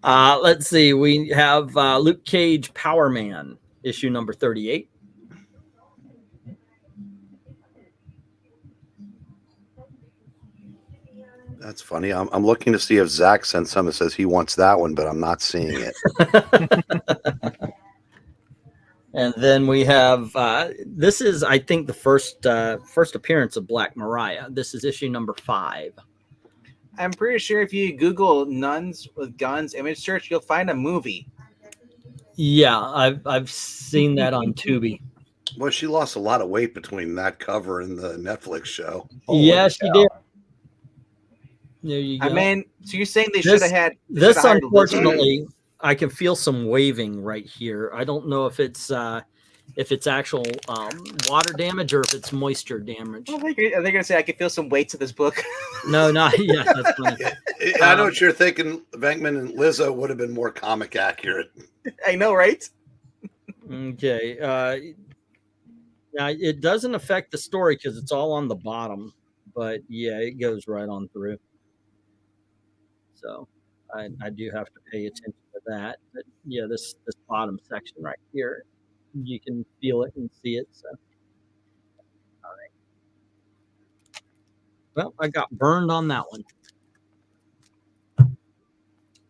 Let's see. We have Luke Cage Power Man, issue number 38. That's funny. I'm looking to see if Zach sent some that says he wants that one, but I'm not seeing it. And then we have this is, I think, the first appearance of Black Mariah. This is issue number 5. I'm pretty sure if you Google nuns with guns image search, you'll find a movie. Yeah, I've seen that on Tubi. Well, she lost a lot of weight between that cover and the Netflix show. Yeah, she did. There you go. I mean, so you're saying they should have had this? Unfortunately, I can feel some waving right here. I don't know if it's actual water damage or if it's moisture damage. I think they're gonna say I can feel some weight to this book. No, not yeah. That's funny. I know what you're thinking. Venkman and Lizzo would have been more comic accurate. I know, right? Okay. Now it doesn't affect the story because it's all on the bottom, but yeah, it goes right on through. So I do have to pay attention to that. But yeah, this bottom section right here, you can feel it and see it. So, all right. Well, I got burned on that one.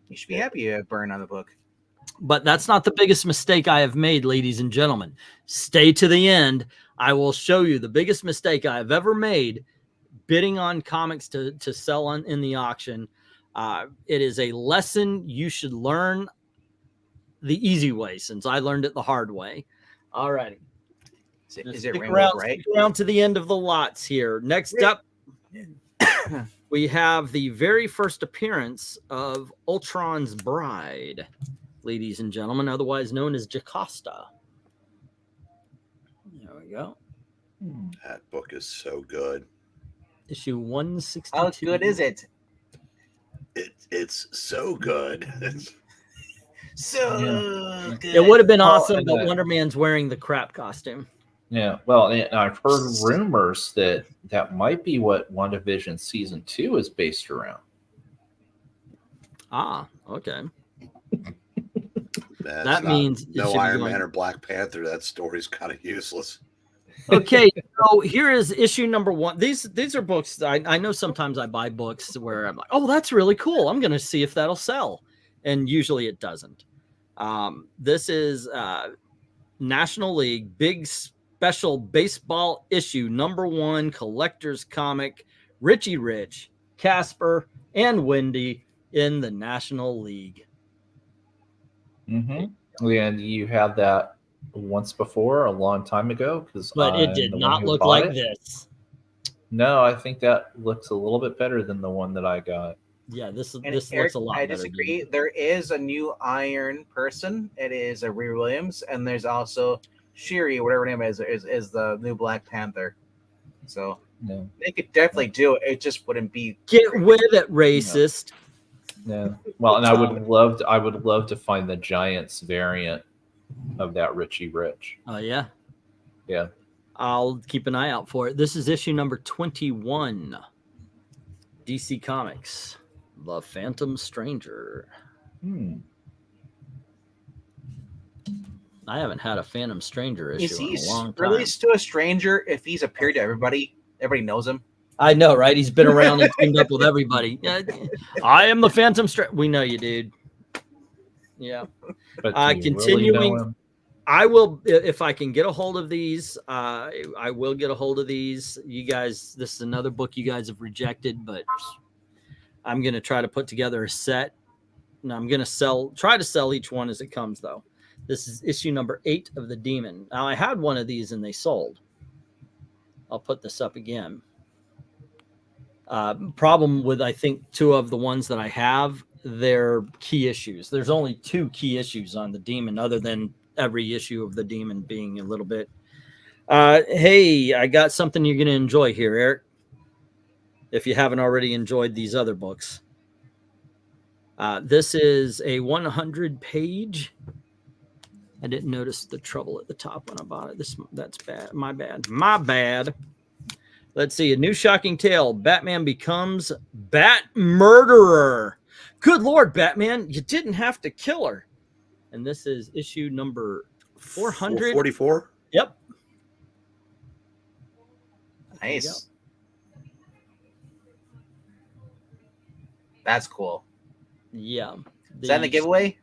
You should be happy you have burn on the book. But that's not the biggest mistake I have made, ladies and gentlemen. Stay to the end. I will show you the biggest mistake I have ever made bidding on comics to sell in the auction. It is a lesson you should learn the easy way, since I learned it the hard way. All righty. Is it Rainbow, right? Stick around to the end of the lots here. Next up, we have the very first appearance of Ultron's bride, ladies and gentlemen, otherwise known as Jocasta. There we go. That book is so good. Issue 162. How good is it? It's so good. So good. It would have been awesome, but Wonder Man's wearing the crap costume. Yeah, well, and I've heard rumors that might be what WandaVision season 2 is based around. Ah, okay. That means no Iron Man or Black Panther. That story's kind of useless. Okay, so here is issue number 1. These are books. I know sometimes I buy books where I'm like, oh, that's really cool. I'm going to see if that'll sell. And usually it doesn't. This is National League Big Special Baseball issue number 1 collector's comic. Richie Rich, Casper, and Wendy in the National League. Mm-hmm. And you had that once before, a long time ago, but it did not look like this. No, I think that looks a little bit better than the one that I got. Yeah, this And looks Eric, a lot I better. disagree. There is a new Iron person. It is a Riri Williams, and there's also Shiri, whatever her name is the new Black Panther. So they could definitely do it. It just wouldn't be. Get with it, racist. Yeah. Well, and I would love to find the Giants variant of that Richie Rich. Oh yeah. Yeah. I'll keep an eye out for it. This is issue number 21. DC Comics. The Phantom Stranger. I haven't had a Phantom Stranger issue in a long time. Released to a stranger, if he's appeared to everybody knows him. I know, right? He's been around and teamed up with everybody. I am the Phantom Stranger. We know you, dude. Yeah. But continuing. Really know him? I will, if I can get a hold of these, I will get a hold of these. You guys, this is another book you guys have rejected, but I'm going to try to put together a set. And I'm going to try to sell each one as it comes, though. This is issue number 8 of The Demon. Now, I had one of these and they sold. I'll put this up again. Problem with, I think, 2 of the ones that I have, they're key issues. There's only 2 key issues on The Demon, other than every issue of The Demon being a little bit. Hey, I got something you're going to enjoy here, Eric. If you haven't already enjoyed these other books. This is a 100-page. I didn't notice the trouble at the top when I bought it. That's bad. My bad. Let's see. A new shocking tale. Batman becomes Bat Murderer. Good Lord, Batman. You didn't have to kill her. And this is issue number 444. Yep. Nice. That's cool. Yeah. Is that in the giveaway?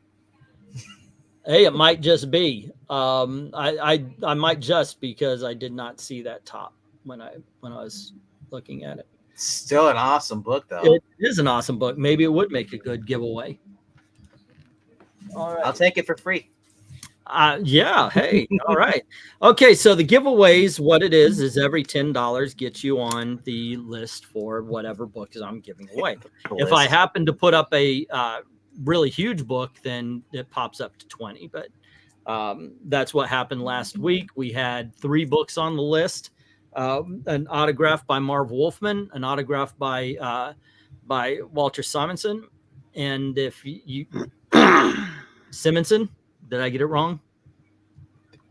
Hey, it might just be. I might just, because I did not see that top when I was looking at it. Still an awesome book, though. It is an awesome book. Maybe it would make a good giveaway. All right. I'll take it for free. Yeah. Hey. All right. Okay. So the giveaways, what it is every $10 gets you on the list for whatever books I'm giving away. If I happen to put up a really huge book, then it pops up to 20. But that's what happened last week. We had 3 books on the list. An autograph by Marv Wolfman, an autograph by Walter Simonson, and if you Simonson, did I get it wrong?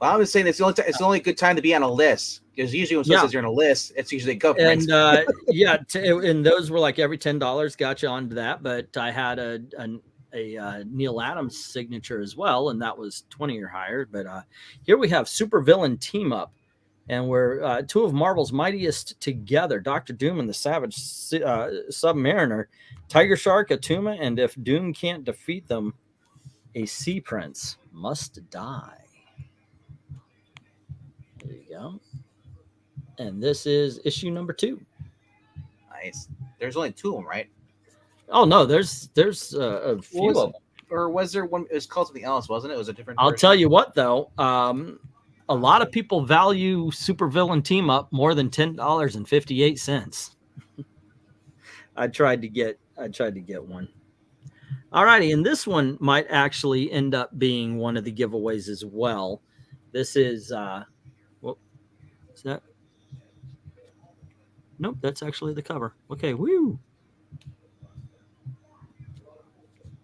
Well, I was saying it's the only good time to be on a list, because usually when someone says you're on a list, it's usually a government. And and those were like every $10 got you onto that. But I had a Neil Adams signature as well, and that was 20 or higher. But here we have Supervillain Team Up. And we're 2 of Marvel's mightiest together, Dr. Doom and the Savage Submariner, Tiger Shark, Atuma, and if Doom can't defeat them, a Sea Prince must die. There you go. And this is issue number 2. Nice. There's only 2 of them, right? Oh, no, there's a few of them. Or was there one? It was called something else, wasn't it? It was a different I'll version. tell you what, though. A lot of people value Supervillain Team Up more than $10.58. I tried to get one. All righty, and this one might actually end up being one of the giveaways as well. This is what is that? Nope, that's actually the cover. Okay, woo.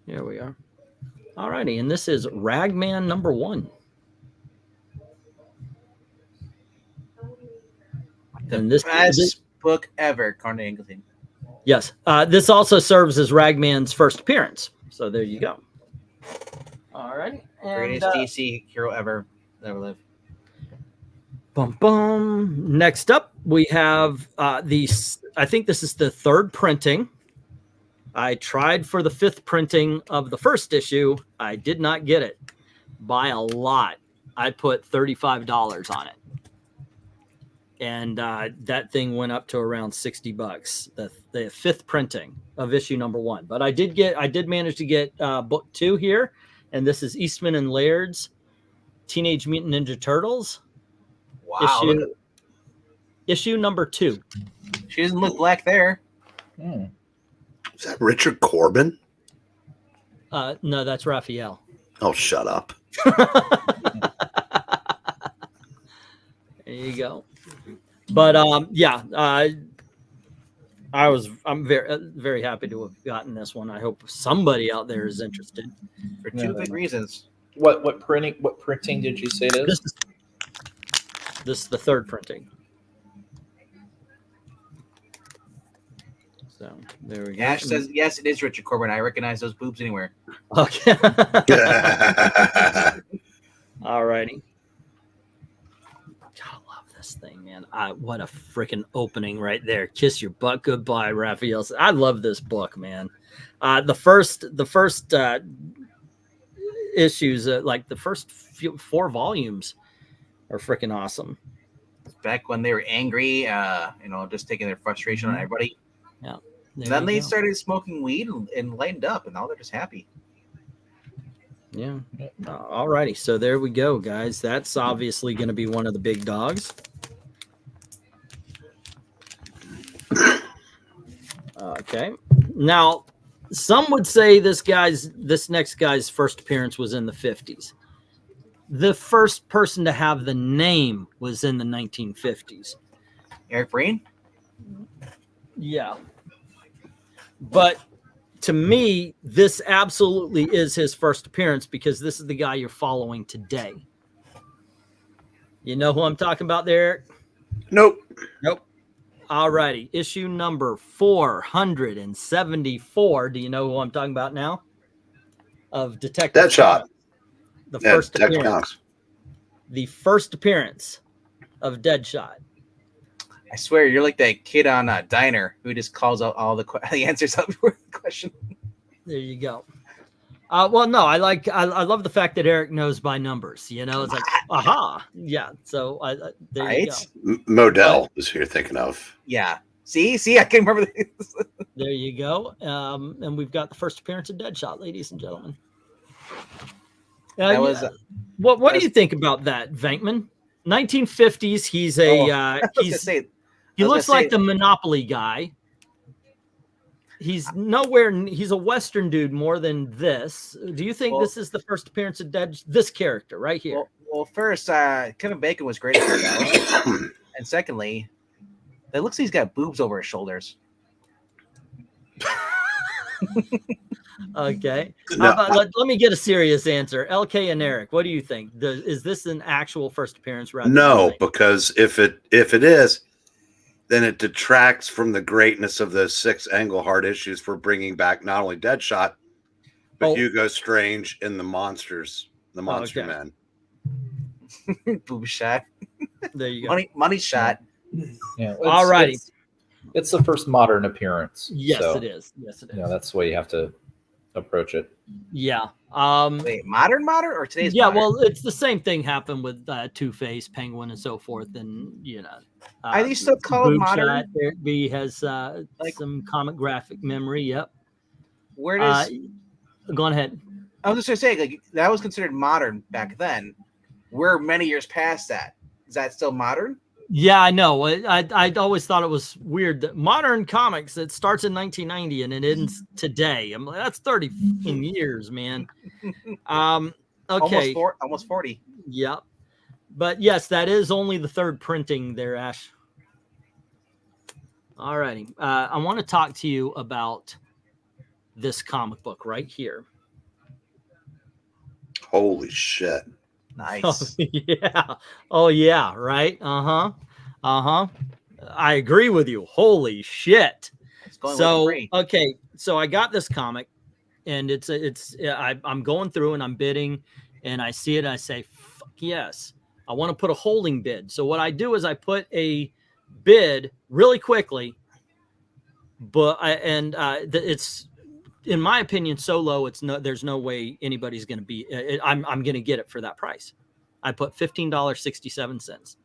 There we are. All righty, and this is Ragman number 1. And this best book ever, Carney Ingleton. Yes. This also serves as Ragman's first appearance. So there you go. All right. Greatest DC hero ever live. Bum, bum. Next up, we have these. I think this is the 3rd printing. I tried for the 5th printing of the first issue. I did not get it by a lot. I put $35 on it. and that thing went up to around $60. The fifth printing of issue number 1. But I did manage to get book 2 here, and this is Eastman and Laird's Teenage Mutant Ninja Turtles. Wow, issue number 2. She doesn't look black there. Is that Richard Corbin? No, that's Raphael. Oh, shut up. There you go. But yeah, I'm very happy to have gotten this one. I hope somebody out there is interested For two big reasons. What printing did you say it is? This is the third printing. So there we go. Ash says yes, it is Richard Corbin. I recognize those boobs anywhere. Okay. All righty. God, I love this thing, man. What a freaking opening right there. Kiss your butt goodbye, Raphael. I love this book, man. The first issues, like the first 4 volumes, are freaking awesome. Back when they were angry, just taking their frustration on everybody. Yeah. Then they started smoking weed and lightened up, and now they're just happy. Yeah. All righty. So there we go, guys. That's obviously going to be one of the big dogs. Okay. Now, some would say this next guy's first appearance was in the 50s. The first person to have the name was in the 1950s. Eric Breen? Yeah. But to me, this absolutely is his first appearance because this is the guy you're following today. You know who I'm talking about there, Eric? Nope. All righty. Issue number 474. Do you know who I'm talking about now? Of Detective Deadshot. The first appearance. Comics. The first appearance of Deadshot. I swear, you're like that kid on a diner who just calls out all the answers out before the question. There you go. Well, no, I love the fact that Eric knows by numbers. You know, it's like, aha, yeah. So there you go. Modell is who you're thinking of. Yeah. See, I can remember this. There you go. And we've got the first appearance of Deadshot, ladies and gentlemen. What do you think about that, Venkman? 1950s. He's he looks like the Monopoly guy. He's he's a Western dude more than this. Do you think this is the first appearance of this character right here? Well, first, Kevin Bacon was great at that. And secondly, it looks like he's got boobs over his shoulders. Okay. Let me get a serious answer. LK and Eric, what do you think? Is this an actual first appearance? No, because if it is, then it detracts from the greatness of the 6 Englehart issues for bringing back not only Deadshot, but Hugo Strange and the Monster Men. Boob shot. There you go. Money shot. Yeah. All righty. It's the first modern appearance. Yes, so, it is. Yes, it is. Yeah, that's the way you have to approach it. Yeah. Wait, modern or today's? Yeah, modern? well, it's the same thing happened with Two-Face, Penguin, and so forth. And I used to call it modern. Eric B has some comic graphic memory. Yep. Where does? Go on ahead. I was just gonna say, that was considered modern back then. We're many years past that. Is that still modern? Yeah, I know. I always thought it was weird that modern comics, it starts in 1990 and it ends today. I'm like, that's 30 years, man. Okay. Almost 40. Yeah. But yes, that is only the third printing there, Ash. All righty. I want to talk to you about this comic book right here. Holy shit. Nice. Oh, yeah. Oh, yeah. Right. I agree with you. Holy shit. So, okay. So I got this comic and I'm going through and I'm bidding and I see it. And I say, fuck yes. I want to put a holding bid. So what I do is I put a bid really quickly, but it's, in my opinion, so low. There's no way anybody's going to be. I'm going to get it for that price. I put $15.67.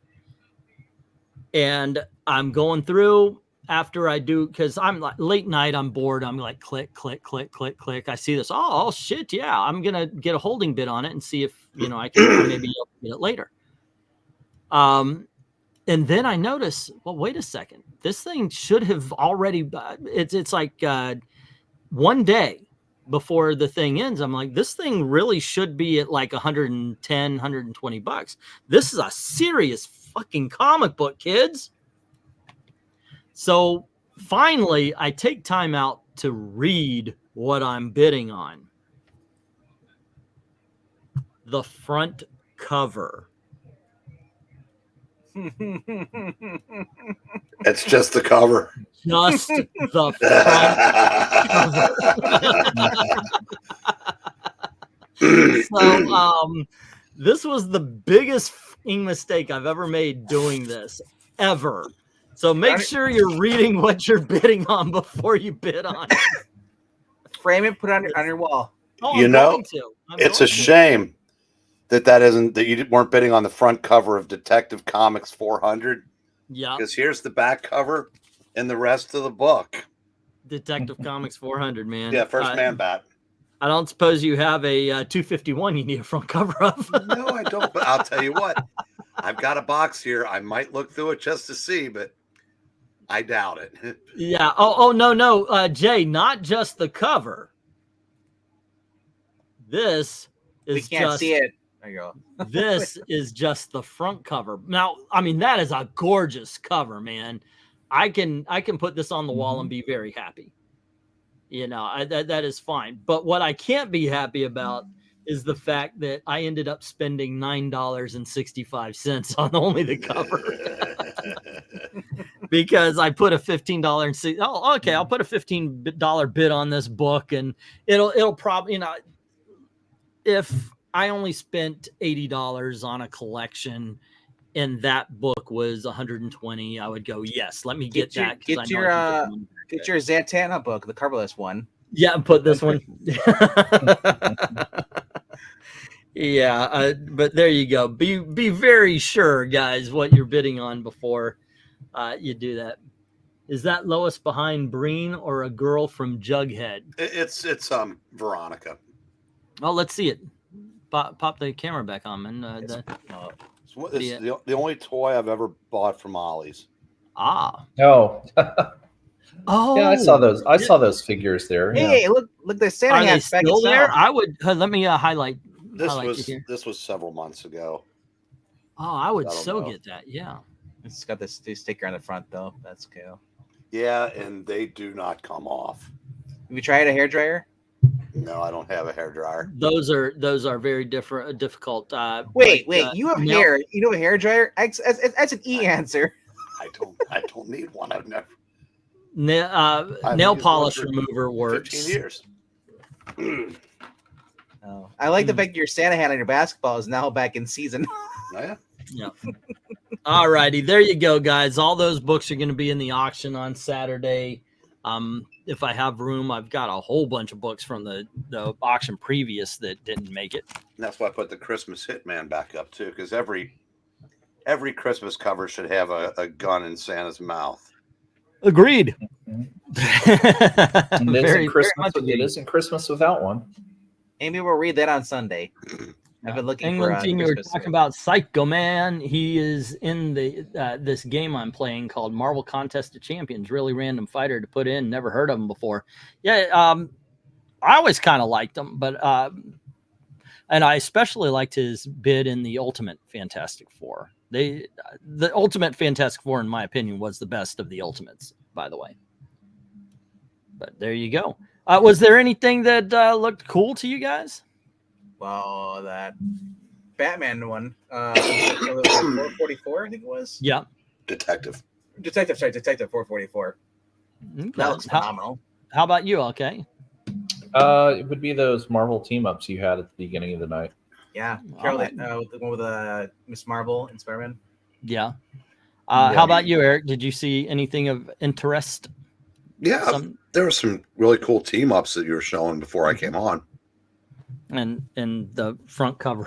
And I'm going through after I do, because I'm like late night, I'm bored. I'm like, click, click, click, click, click. I see this. Oh shit. Yeah. I'm going to get a holding bid on it and see if, I can maybe get it later. And then I notice, well, wait a second. This thing should have already, it's like 1 day before the thing ends. I'm like, this thing really should be at like 110, 120 bucks. This is a serious fucking comic book, kids. So finally, I take time out to read what I'm bidding on. The front cover. It's just the cover. Just the front cover. So this was the biggest mistake I've ever made doing this, ever. So make sure you're reading what you're bidding on before you bid on it. Frame it, put it on your wall. Oh, it's a shame that you weren't bidding on the front cover of Detective Comics 400. Yeah. Because here's the back cover and the rest of the book. Detective Comics 400, man. Yeah, first man bat. I don't suppose you have a 251 you need a front cover of. No, I don't. But I'll tell you what. I've got a box here. I might look through it just to see, but I doubt it. Yeah. Oh, no. Jay, not just the cover. This is we can't see it. There you go. This is just the front cover. Now, I mean, that is a gorgeous cover, man. I can put this on the wall and be very happy. That is fine. But what I can't be happy about is the fact that I ended up spending $9.65 on only the cover. Because I put a $15 and I'll put a $15 bid on this book, and it'll probably, if I only spent $80 on a collection and that book was 120, I would go, yes, let me get that. Get your Zatanna book, the coverless one. Yeah, put this one. Yeah, but there you go. Be very sure, guys, what you're bidding on before you do that. Is that Lois behind Breen or a girl from Jughead? It's Veronica. Oh, let's see it. Pop the camera back on, man. It's the only toy I've ever bought from Ollie's. Ah. Oh. Oh. Yeah, I saw those. I saw those figures there. Hey, yeah. look, the Santa hats back still there. I would let me highlight. This was several months ago. Oh, I would get that. Yeah. It's got this sticker on the front though. That's cool. Yeah, and they do not come off. Have you tried a hairdryer? No, I don't have a hairdryer. Those are very difficult. Wait, you have hair? You know a hairdryer? That's an answer. I don't need one. I've never. Nail polish remover works. 15 years. Oh, I like the fact your Santa hat on your basketball is now back in season. Yeah. Yeah. All righty, there you go, guys. All those books are going to be in the auction on Saturday. If I have room, I've got a whole bunch of books from the auction previous that didn't make it. And that's why I put the Christmas Hitman back up too, because every Christmas cover should have a gun in Santa's mouth. Agreed. It isn't Christmas without one. Amy will read that on Sunday. I've been looking England team. You were talking about Psycho Man. He is in this game I'm playing called Marvel Contest of Champions. Really random fighter to put in. Never heard of him before. Yeah, I always kind of liked him, but and I especially liked his bid in the Ultimate Fantastic Four. The Ultimate Fantastic Four, in my opinion, was the best of the Ultimates, by the way. But there you go. Was there anything that looked cool to you guys? Well, that Batman one, 444, I think it was. Yeah. Detective 444. Okay. That looks phenomenal. How about you, okay? It would be those Marvel team-ups you had at the beginning of the night. Yeah, Carol, the one with Miss Marvel and Spider-Man. Yeah. How about you, Eric? Did you see anything of interest? Yeah, there were some really cool team-ups that you were showing before I came on. And the front cover.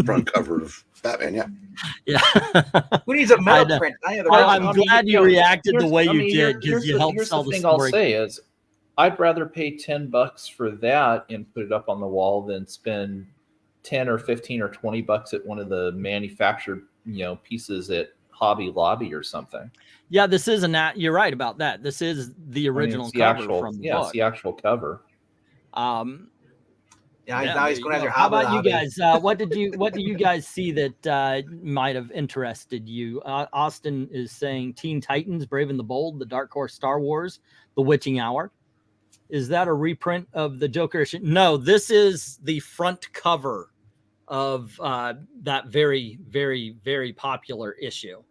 Front cover of Batman, yeah. Yeah. Who needs a metal print? I'm glad you reacted the way you did because you helped sell the thing story. I'll say is, I'd rather pay $10 for that and put it up on the wall than spend 10 or 15 or 20 bucks at one of the manufactured, pieces at Hobby Lobby or something. Yeah, this is you're right about that. This is the original cover from the book. It's the actual cover. Now he's going to have How about you guys? What do you guys see that might have interested you? Austin is saying Teen Titans, Brave and the Bold, the Dark Horse Star Wars, The Witching Hour. Is that a reprint of the Joker issue? No, this is the front cover of that very, very, very popular issue.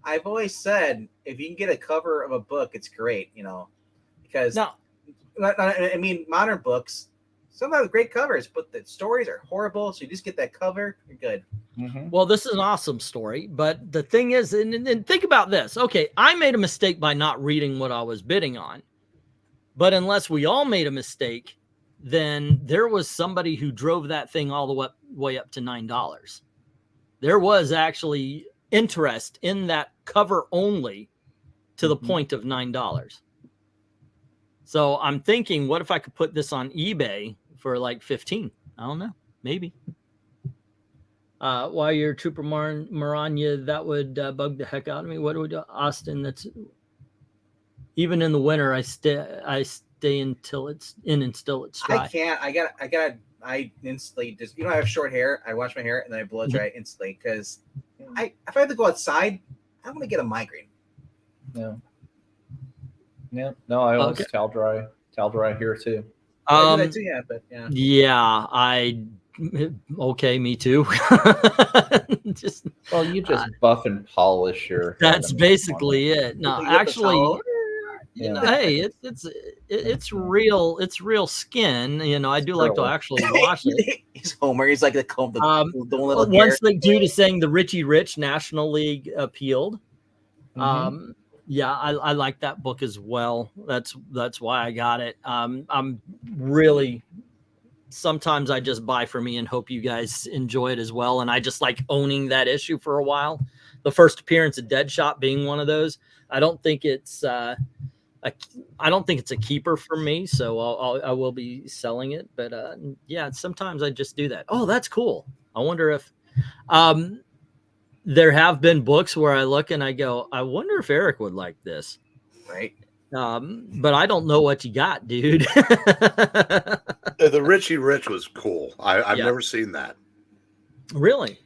I've always said if you can get a cover of a book, it's great, because I mean, modern books, some have great covers, but the stories are horrible. So you just get that cover, you're good. Mm-hmm. Well, this is an awesome story, but the thing is, and think about this. Okay, I made a mistake by not reading what I was bidding on, but unless we all made a mistake, then there was somebody who drove that thing all the way up to $9. There was actually interest in that cover only to the point of $9. So I'm thinking, what if I could put this on eBay for like 15? I don't know, maybe. While you're Trooper Maranya, that would bug the heck out of me. What do we do, Austin? That's even in the winter. I stay until it's in and still it's dry. I can't. I instantly just, I have short hair. I wash my hair and then I blow dry it instantly because if I have to go outside, I'm gonna get a migraine. No. Yeah. No, I always towel dry here too. I do that too, yeah. Okay, me too. You just buff and polish your. That's basically it. No, actually, hey, it's real. It's real skin. I do like to actually wash it. He's Homer. He's like the little. Once due to saying the Richie Rich National League appealed. Yeah, I like that book as well. That's why I got it. I'm really, sometimes I just buy for me and hope you guys enjoy it as well. And I just like owning that issue for a while. The first appearance of Deadshot being one of those. I don't think it's a keeper for me, so I will be selling it. But yeah, sometimes I just do that. Oh, that's cool. I wonder if there have been books where I look and I go, I wonder if Eric would like this. Right. But I don't know what you got, dude. The Richie Rich was cool. I've never seen that. Really?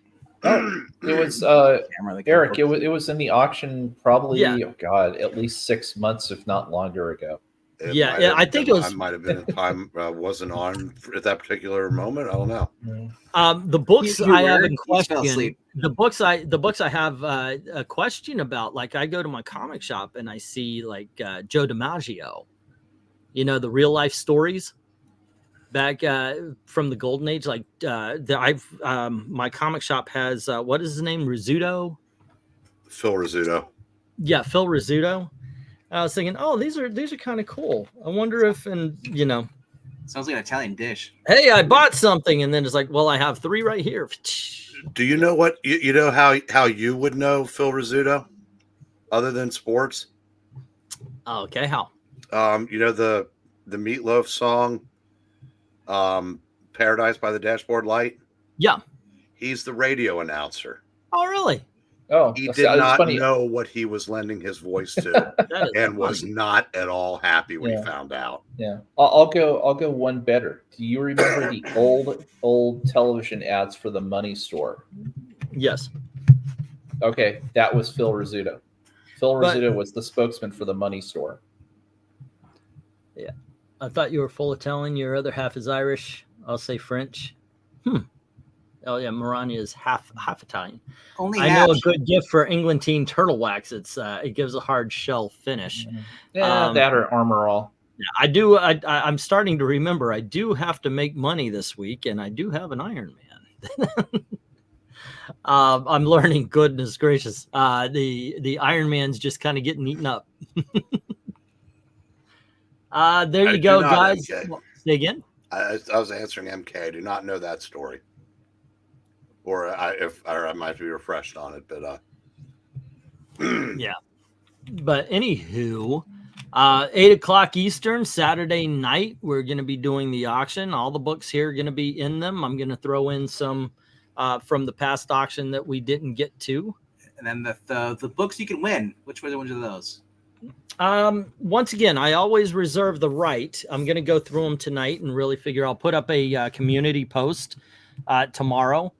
It was Eric. It was in the auction probably at least 6 months, if not longer ago. I think it was. I might have been a time wasn't on at that particular moment. I don't know. The books I have in question. The books I have a question about. Like I go to my comic shop and I see like Joe DiMaggio, the real life stories back from the golden age. Like my comic shop has what is his name? Rizzuto. Phil Rizzuto. Yeah, Phil Rizzuto. I was thinking, oh, these are kind of cool. I wonder if, sounds like an Italian dish. Hey, I bought something, and then it's like, well, I have 3 right here. Do you know what you know how you would know Phil Rizzuto, other than sports? Okay, how? The Meatloaf song, "Paradise by the Dashboard Light." Yeah, he's the radio announcer. Oh, really? Oh, he did not know what he was lending his voice to, and was not at all happy when he found out. Yeah, I'll go one better. Do you remember the old television ads for the Money Store? Yes. Okay, that was Phil Rizzuto. Phil Rizzuto was the spokesman for the Money Store. Yeah, I thought you were full Italian. Your other half is Irish. I'll say French. Oh yeah, Maranya is half Italian. I know a good gift for Englentine turtle wax. It gives a hard shell finish. Yeah, that or Armor All. I do. I'm starting to remember. I do have to make money this week, and I do have an Iron Man. I'm learning. Goodness gracious, the Iron Man's just kind of getting eaten up. There you go, guys. Say again. I was answering MK. I do not know that story, or I might be refreshed on it, but yeah. But anywho, 8 o'clock Eastern, Saturday night, we're going to be doing the auction. All the books here are going to be in them. I'm going to throw in some from the past auction that we didn't get to. And then the books you can win. Which ones are those? Once again, I always reserve the right. I'm going to go through them tonight and really figure. I'll put up a community post tomorrow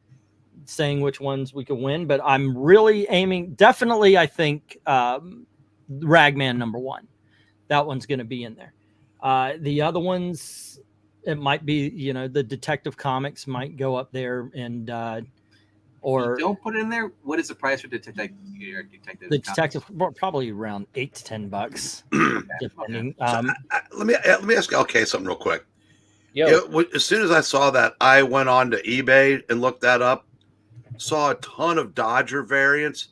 saying which ones we could win. But I'm really aiming. Definitely, I think Ragman #1. That one's going to be in there. The other ones, it might be, the Detective Comics might go up there, and or don't put it in there. What is the price for Detective? The Detective, probably around $8 to $10, depending. So, let me ask you, something real quick. Yeah. As soon as I saw that, I went on to eBay and looked that up. Saw a ton of Dodger variants,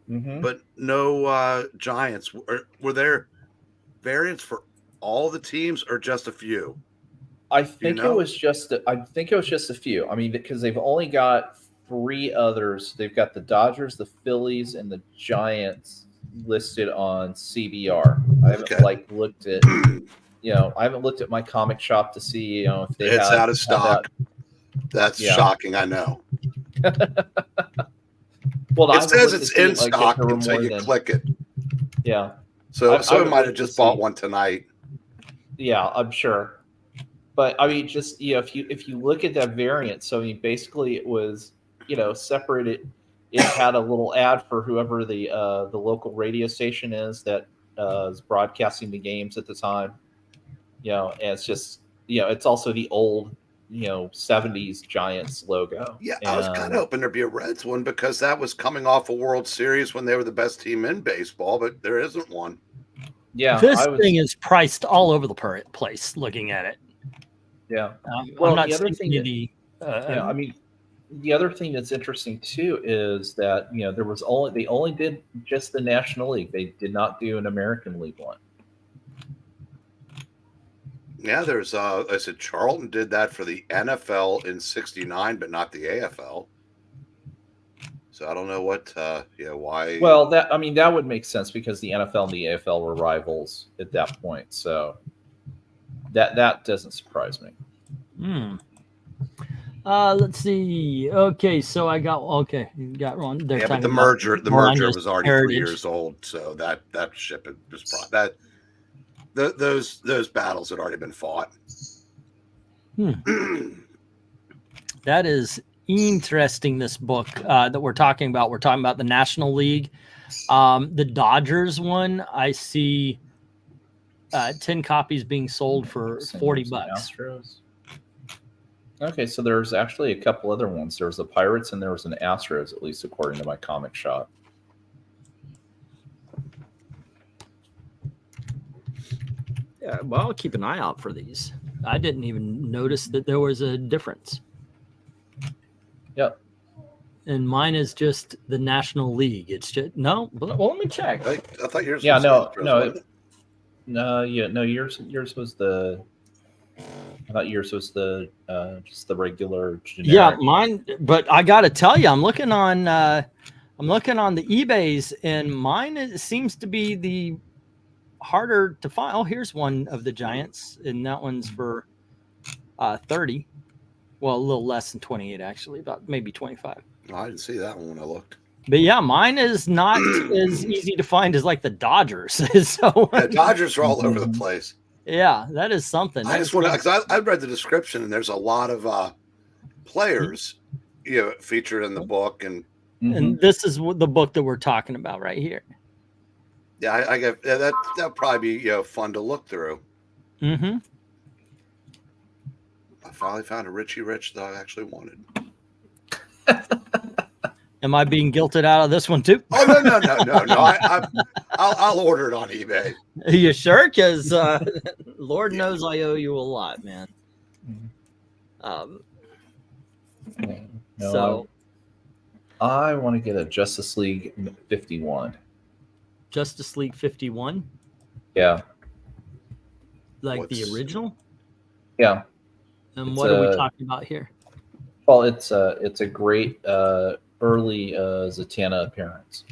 but no Giants. Were there variants for all the teams or just a few? I think it was just a few. I mean, because they've only got 3 others. They've got the Dodgers, the Phillies, and the Giants listed on CBR. I haven't looked at I haven't looked at my comic shop to see if they it's out of stock. That's shocking, I know. Well, it says it's in stock until you click it. Yeah. So someone might have just bought one tonight. Yeah, I'm sure. But I mean, just if you look at that variant, so I mean, basically it was separated. It had a little ad for whoever the local radio station is that is broadcasting the games at the time. And it's just it's also the old 70s Giants logo. Yeah, I was kind of hoping there'd be a Reds one because that was coming off a World Series when they were the best team in baseball, but there isn't one. Yeah, this thing is priced all over the place. Looking at it. Yeah. Well, the other thing the other thing that's interesting too is that they only did just the National League. They did not do an American League one. Yeah, there's I said Charlton did that for the NFL in '69, but not the AFL. So I don't know what why. Well, that would make sense because the NFL and the AFL were rivals at that point. So that doesn't surprise me. Let's see. Okay, so I got you got one. Yeah, but the merger was already 3 years old, so that ship was brought. Those battles had already been fought. That is interesting. This book that we're talking about the National League, the Dodgers one. I see 10 copies being sold for $40. Astros. Okay, so there's actually a couple other ones. There was the Pirates and there was an Astros, at least according to my comic shop. Yeah, well, I'll keep an eye out for these. I didn't even notice that there was a difference. Yep. And mine is just the National League. It's just well, let me check. I thought yours. Yeah, was yours was the. I thought yours was the just the regular generic. Yeah, mine. But I got to tell you, I'm looking on the eBays, and mine seems to be the harder to find. Oh, here's one of the Giants, and that one's for 30. Well, a little less than 28, actually, about maybe 25. Oh, I didn't see that one when I looked. But yeah, mine is not as easy to find as like the Dodgers. So the Dodgers are all over the place. Yeah, that is something. I just want to, because I read the description, and there's a lot of players, featured in the book, and this is the book that we're talking about right here. Yeah, I get that'll probably be fun to look through. Mm-hmm. I finally found a Richie Rich that I actually wanted. Am I being guilted out of this one too? Oh no! I'll order it on eBay. Are you sure? Because Lord knows I owe you a lot, man. So I want to get a Justice League 51. Justice League 51? Yeah. Like the original? Yeah. And what are we talking about here? Well, it's a great early Zatanna appearance.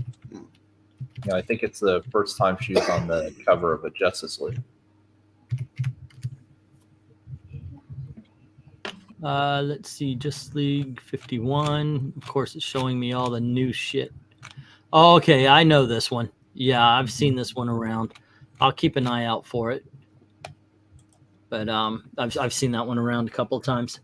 I think it's the first time she was on the cover of a Justice League. Let's see, Justice League 51. Of course, it's showing me all the new shit. Oh, okay, I know this one. Yeah, I've seen this one around. I'll keep an eye out for it. But I've seen that one around a couple of times.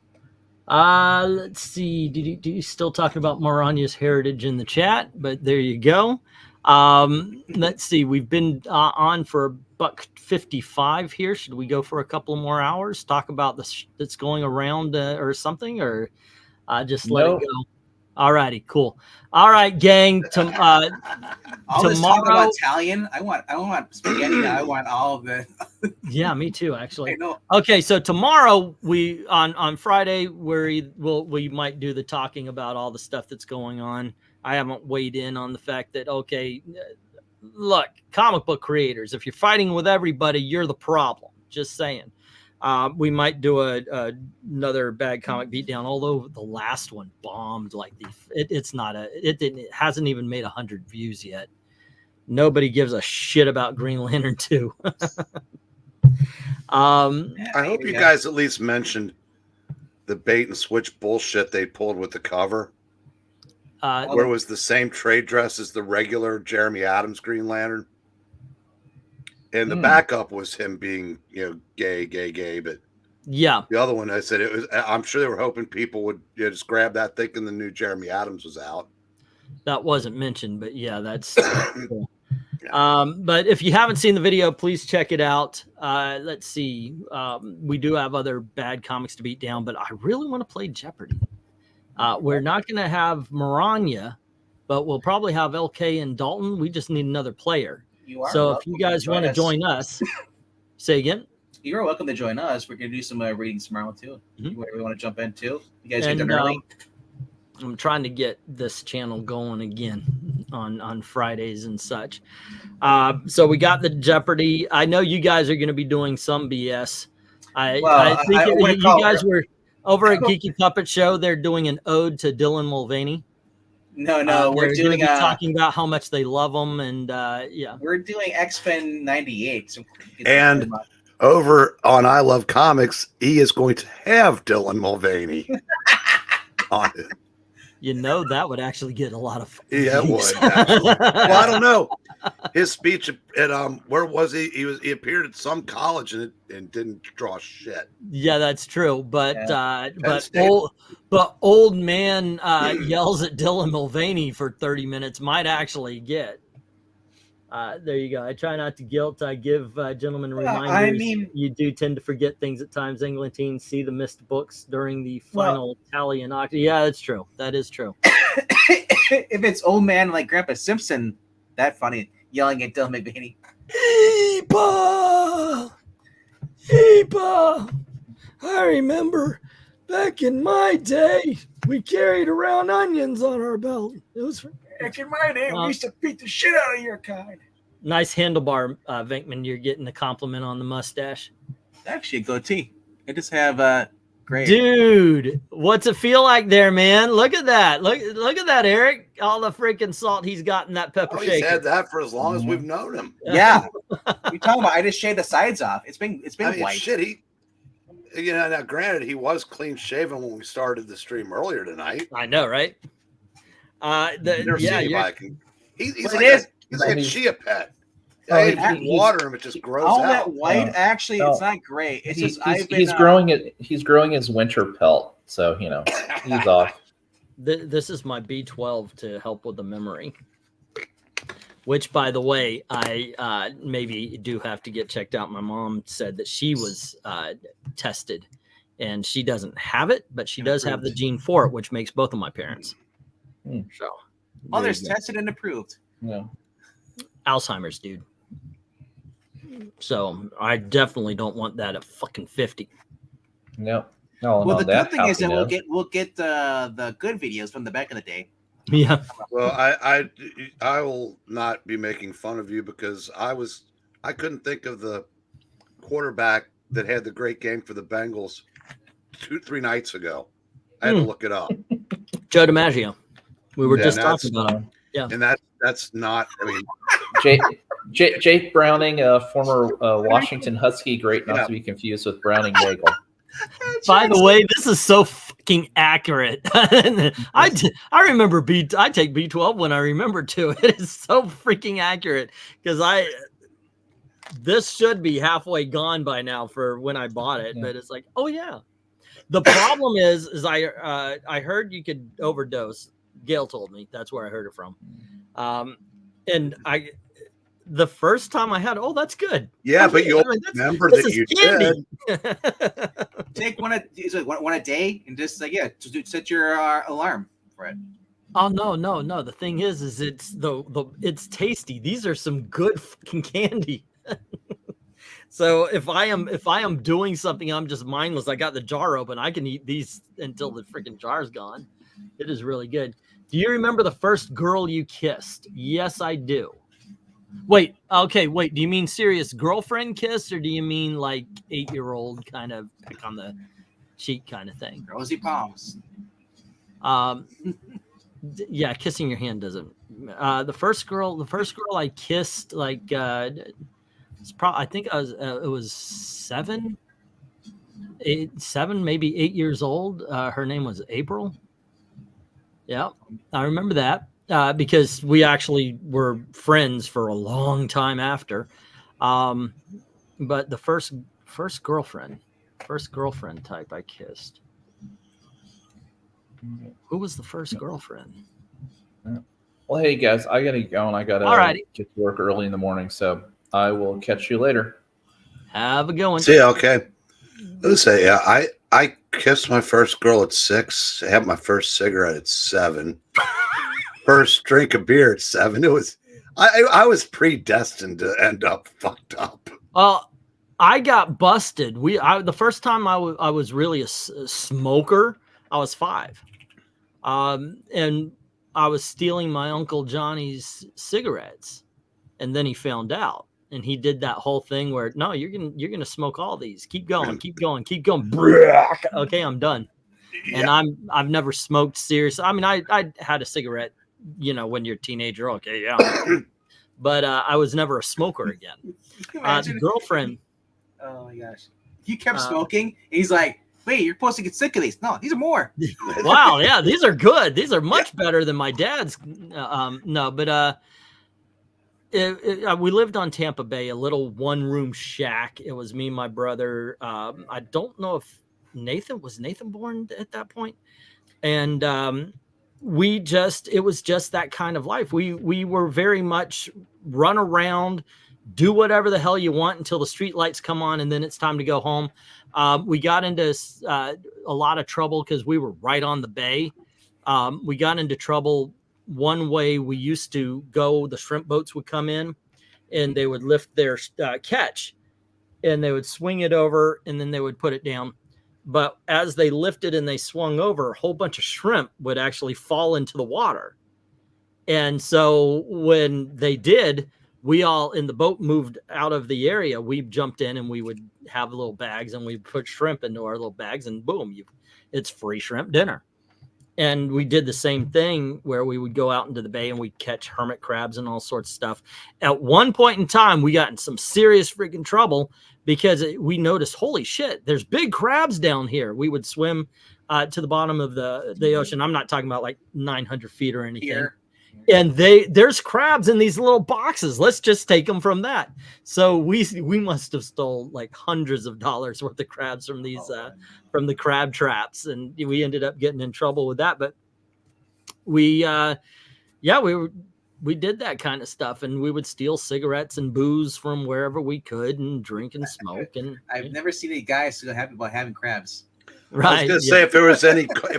Let's see. Do you still talking about Maranya's heritage in the chat? But there you go. Let's see. We've been on for $1.55 here. Should we go for a couple more hours? Talk about this that's going around or something, or just let it go? All righty, cool. All right, gang. All this talk about Italian. I want spaghetti. I want all of it. Yeah, me too, actually. Okay, so tomorrow we on Friday we might do the talking about all the stuff that's going on. I haven't weighed in on the fact that, okay, look, comic book creators, if you're fighting with everybody, you're the problem. Just saying. We might do another bad comic beatdown, although the last one bombed like it hasn't even made 100 views yet. Nobody gives a shit about Green Lantern 2. I hope you guys at least mentioned the bait and switch bullshit they pulled with the cover. Where it was the same trade dress as the regular Jeremy Adams Green Lantern. And the backup was him being, gay. But yeah, the other one, I said it was. I'm sure they were hoping people would just grab that, thinking the new Jeremy Adams was out. That wasn't mentioned, but yeah, that's cool. But if you haven't seen the video, please check it out. Let's see. We do have other bad comics to beat down, but I really want to play Jeopardy. We're not going to have Maranya, but we'll probably have LK and Dalton. We just need another player. So if you guys want to join us, say again. You're welcome to join us. We're going to do some readings tomorrow too. We want to jump in too. You guys get done early. I'm trying to get this channel going again on Fridays and such. So we got the Jeopardy. I know you guys are going to be doing some BS. I think you guys were over at Geeky Puppet Show. They're doing an ode to Dylan Mulvaney. No, we're doing talking about how much they love them, and yeah, we're doing X-Men 98. So and over on I Love Comics, he is going to have Dylan Mulvaney on it. That would actually get a lot of it would. Well, I don't know. His speech at where was he? He appeared at some college and didn't draw shit. Yeah, that's true. But old man yells at Dylan Mulvaney for 30 minutes might actually get. There you go. I try not to guilt. I give gentlemen reminders. I mean, you do tend to forget things at times. Englantine, see the missed books during the final tally and auction. Yeah, that's true. That is true. If it's old man like Grandpa Simpson, that funny yelling at Dylan Mulvaney. Eepa! I remember back in my day, we carried around onions on our belt. It was back in my day, we used to beat the shit out of your kind. Nice handlebar, Venkman. You're getting a compliment on the mustache. Actually, a goatee. I just have great. Dude, what's it feel like there, man? Look at that. Look at that, Eric. All the freaking salt he's got in that pepper shaker. He's had that for as long as we've known him. Yeah. You talking about? I just shaved the sides off. It's been white. Shit, now granted, he was clean shaven when we started the stream earlier tonight. I know, right? He's like a chia pet. If you water him, it just grows all out. That white, actually, it's not great. It's he's growing his winter pelt, so he's off. This is my B12 to help with the memory. Which, by the way, I maybe do have to get checked out. My mom said that she was tested, and she doesn't have it, but she does have the gene for it, which makes both of my parents. So, others tested and approved. Yeah, Alzheimer's, dude. So I definitely don't want that at fucking 50. No. Well, the good thing is that we'll get the good videos from the back of the day. Yeah. Well, I will not be making fun of you because I couldn't think of the quarterback that had the great game for the Bengals 2-3 nights ago. I had to look it up. Joe DiMaggio. We were just talking about him. Yeah, and that's not. I mean, Jake Browning, former Washington Husky great, not to be confused with Browning Nagel. By the way, this is so fucking accurate. I remember I take B12 when I remember to. It is so freaking accurate because this should be halfway gone by now for when I bought it, but it's like, oh yeah. The problem is I heard you could overdose. Gail told me that's where I heard it from, and the first time I had, that's good. Yeah, but you remember that you did. Take one a day and just set your alarm for it. Oh no. The thing is it's it's tasty. These are some good fucking candy. So if I am doing something, I'm just mindless. I got the jar open. I can eat these until the freaking jar's gone. It is really good. Do you remember the first girl you kissed? Yes, I do. Wait. Do you mean serious girlfriend kiss, or do you mean like 8-year-old kind of pick on the cheek kind of thing? Rosy palms. Yeah, kissing your hand doesn't. The first girl I kissed, like, I think it was 7, maybe 8 years old. Her name was April. Yeah, I remember that. Because we actually were friends for a long time after. But the first girlfriend type I kissed. Who was the first girlfriend? Well, hey guys, I gotta go and I gotta get to work early in the morning, so I will catch you later. Have a good one. See, okay. Let's say, yeah, I kissed my first girl at 6. I had my first cigarette at 7. First drink of beer at 7. It was I was predestined to end up fucked up. I got busted. The first time I was really a smoker, I was 5, and I was stealing my Uncle Johnny's cigarettes, and then he found out, and he did that whole thing where no, you're gonna smoke all these. Keep going. Okay, I'm done. Yeah. And I've never smoked seriously. I mean, I had a cigarette, when you're a teenager. Okay, yeah. But I was never a smoker again. The girlfriend. Oh my gosh. He kept smoking. And he's like, wait, you're supposed to get sick of these. No, these are more. Wow, yeah, these are good. These are much better than my dad's. We lived on Tampa Bay, a little one-room shack. It was me and my brother. I don't know if Nathan born at that point. And it was just that kind of life. We were very much run around, do whatever the hell you want until the street lights come on, and then it's time to go home. We got into a lot of trouble because we were right on the bay. We got into trouble one way. We used to go, the shrimp boats would come in and they would lift their catch and they would swing it over and then they would put it down. But as they lifted and they swung over, a whole bunch of shrimp would actually fall into the water. And so when they did, we all in the boat moved out of the area. We jumped in and we would have little bags and we put shrimp into our little bags and boom, it's free shrimp dinner. And we did the same thing where we would go out into the bay and we'd catch hermit crabs and all sorts of stuff. At one point in time, we got in some serious freaking trouble because we noticed, holy shit, there's big crabs down here. We would swim to the bottom of the ocean. I'm not talking about like 900 feet or anything. Here. And there's crabs in these little boxes. Let's just take them from that. So we must have stole like hundreds of dollars worth of crabs from these from the crab traps, and we ended up getting in trouble with that. But we did that kind of stuff, and we would steal cigarettes and booze from wherever we could and drink and smoke. And I've never seen any guys so happy about having crabs. Right. I was going to say if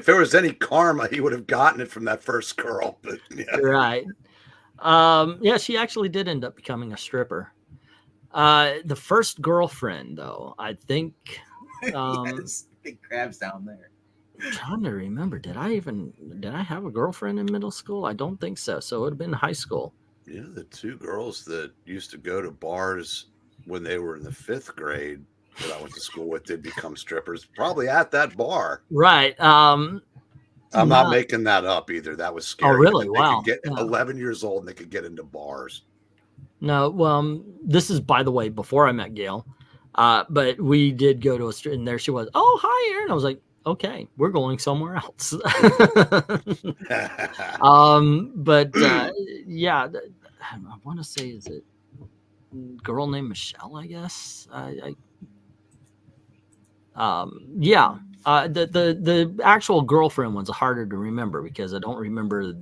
there was any karma, he would have gotten it from that first girl. But yeah. Right. She actually did end up becoming a stripper. The first girlfriend, though, I think. Yes, big crabs down there. I'm trying to remember. Did I have a girlfriend in middle school? I don't think so. So it would have been high school. Yeah, the two girls that used to go to bars when they were in the 5th grade. that I went to school with did become strippers, probably at that bar. Right. I'm not making that up either. That was scary. Oh, really? They Wow. could get 11 years old and they could get into bars. No, well, this is, by the way, before I met Gail. But we did go to a street, and there she was. Oh, hi, Aaron. I was like, okay, we're going somewhere else. Yeah, I want to say, is it a girl named Michelle? I guess. Yeah. The actual girlfriend one's harder to remember because I don't remember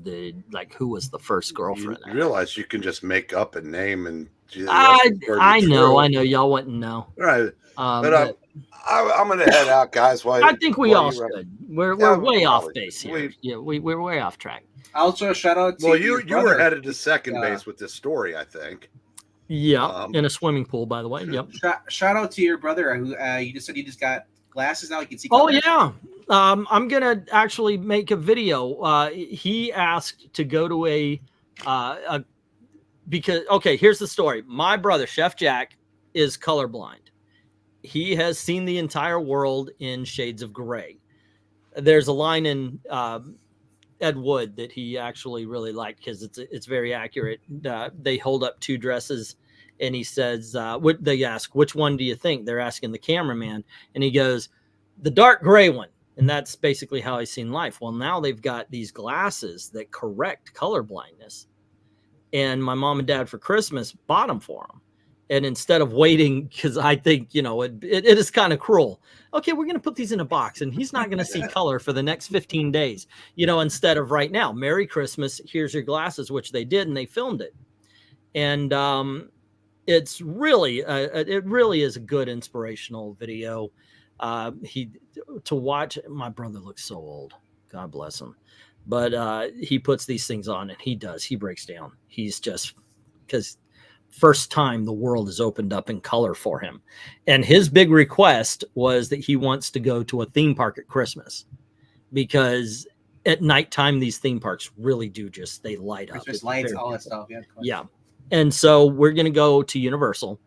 who was the first girlfriend. You realize you can just make up a name and I know y'all wouldn't know. Right. But I'm gonna head out, guys. I think we all should. We're way off base here. We're way off track. Also, shout out to you were headed to second base with this story, I think. Yeah, in a swimming pool, by the way. Yep. Shout out to your brother who you just said you just got glasses now. You can see. Oh yeah. I'm gonna actually make a video. He asked to go to because here's the story. My brother, Chef Jack, is colorblind. He has seen the entire world in shades of gray. There's a line in Ed Wood that he actually really liked because it's very accurate. They hold up two dresses, and he says, they ask, which one do you think? They're asking the cameraman, and he goes, the dark gray one. And that's basically how he's seen life. Well, now they've got these glasses that correct color blindness. And my mom and dad for Christmas bought them for him. And instead of waiting, because I think, it is kind of cruel. Okay, we're going to put these in a box and he's not going to see color for the next 15 days, instead of right now. Merry Christmas. Here's your glasses, which they did. And they filmed it. And it's really, it really is a good inspirational video. To watch. My brother looks so old. God bless him. But he puts these things on and he breaks down. He's just, because first time the world is opened up in color for him. And his big request was that he wants to go to a theme park at Christmas, because at nighttime, these theme parks really do they light up. Christmas lights, all that stuff. Yeah. And so we're going to go to Universal.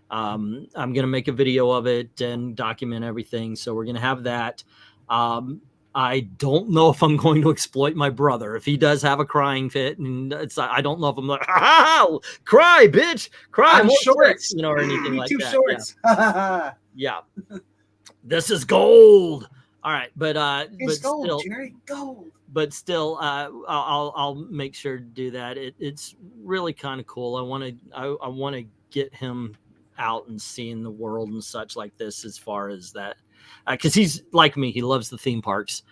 I'm going to make a video of it and document everything. So we're going to have that. I don't know if I'm going to exploit my brother. If he does have a crying fit, and I don't know if I'm like, cry, bitch, cry, I'm shorts, or anything like that. Shorts. Yeah. This is gold. All right, but it's but gold, still, Jerry, gold. But still, I'll make sure to do that. It's really kind of cool. I want to get him out and seeing the world and such like this, as far as that. Because he's like me, he loves the theme parks.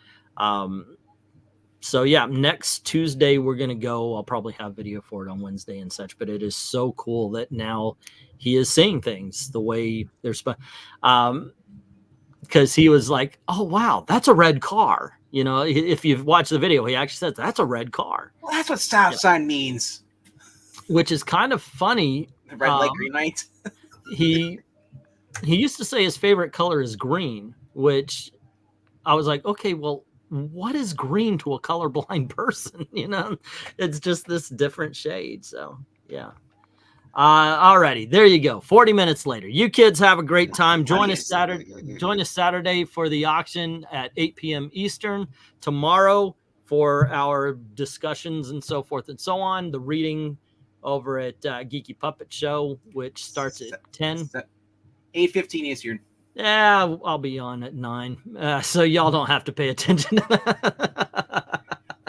So yeah, next Tuesday we're gonna go. I'll probably have video for it on Wednesday and such. But it is so cool that now he is seeing things the way they're supposed. Because he was like, "Oh wow, that's a red car." If you've watched the video, he actually says that's a red car. Well, that's what stop sign means. Which is kind of funny. The red light, green light. He used to say his favorite color is green, which I was like, okay, well, what is green to a colorblind person? It's just this different shade. So yeah. Alrighty, there you go. 40 minutes later. You kids have a great time. Join us Saturday for the auction at 8 p.m. Eastern. Tomorrow for our discussions and so forth and so on. The reading over at Geeky Puppet Show, which starts at 10. 8:15 Eastern. Yeah, I'll be on at 9. So y'all don't have to pay attention.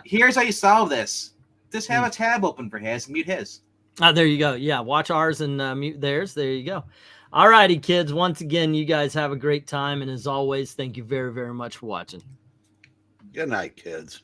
Here's how you solve this. Just have a tab open for his, mute his. There you go. Yeah, watch ours and mute theirs. There you go. All righty, kids. Once again, you guys have a great time. And as always, thank you very, very much for watching. Good night, kids.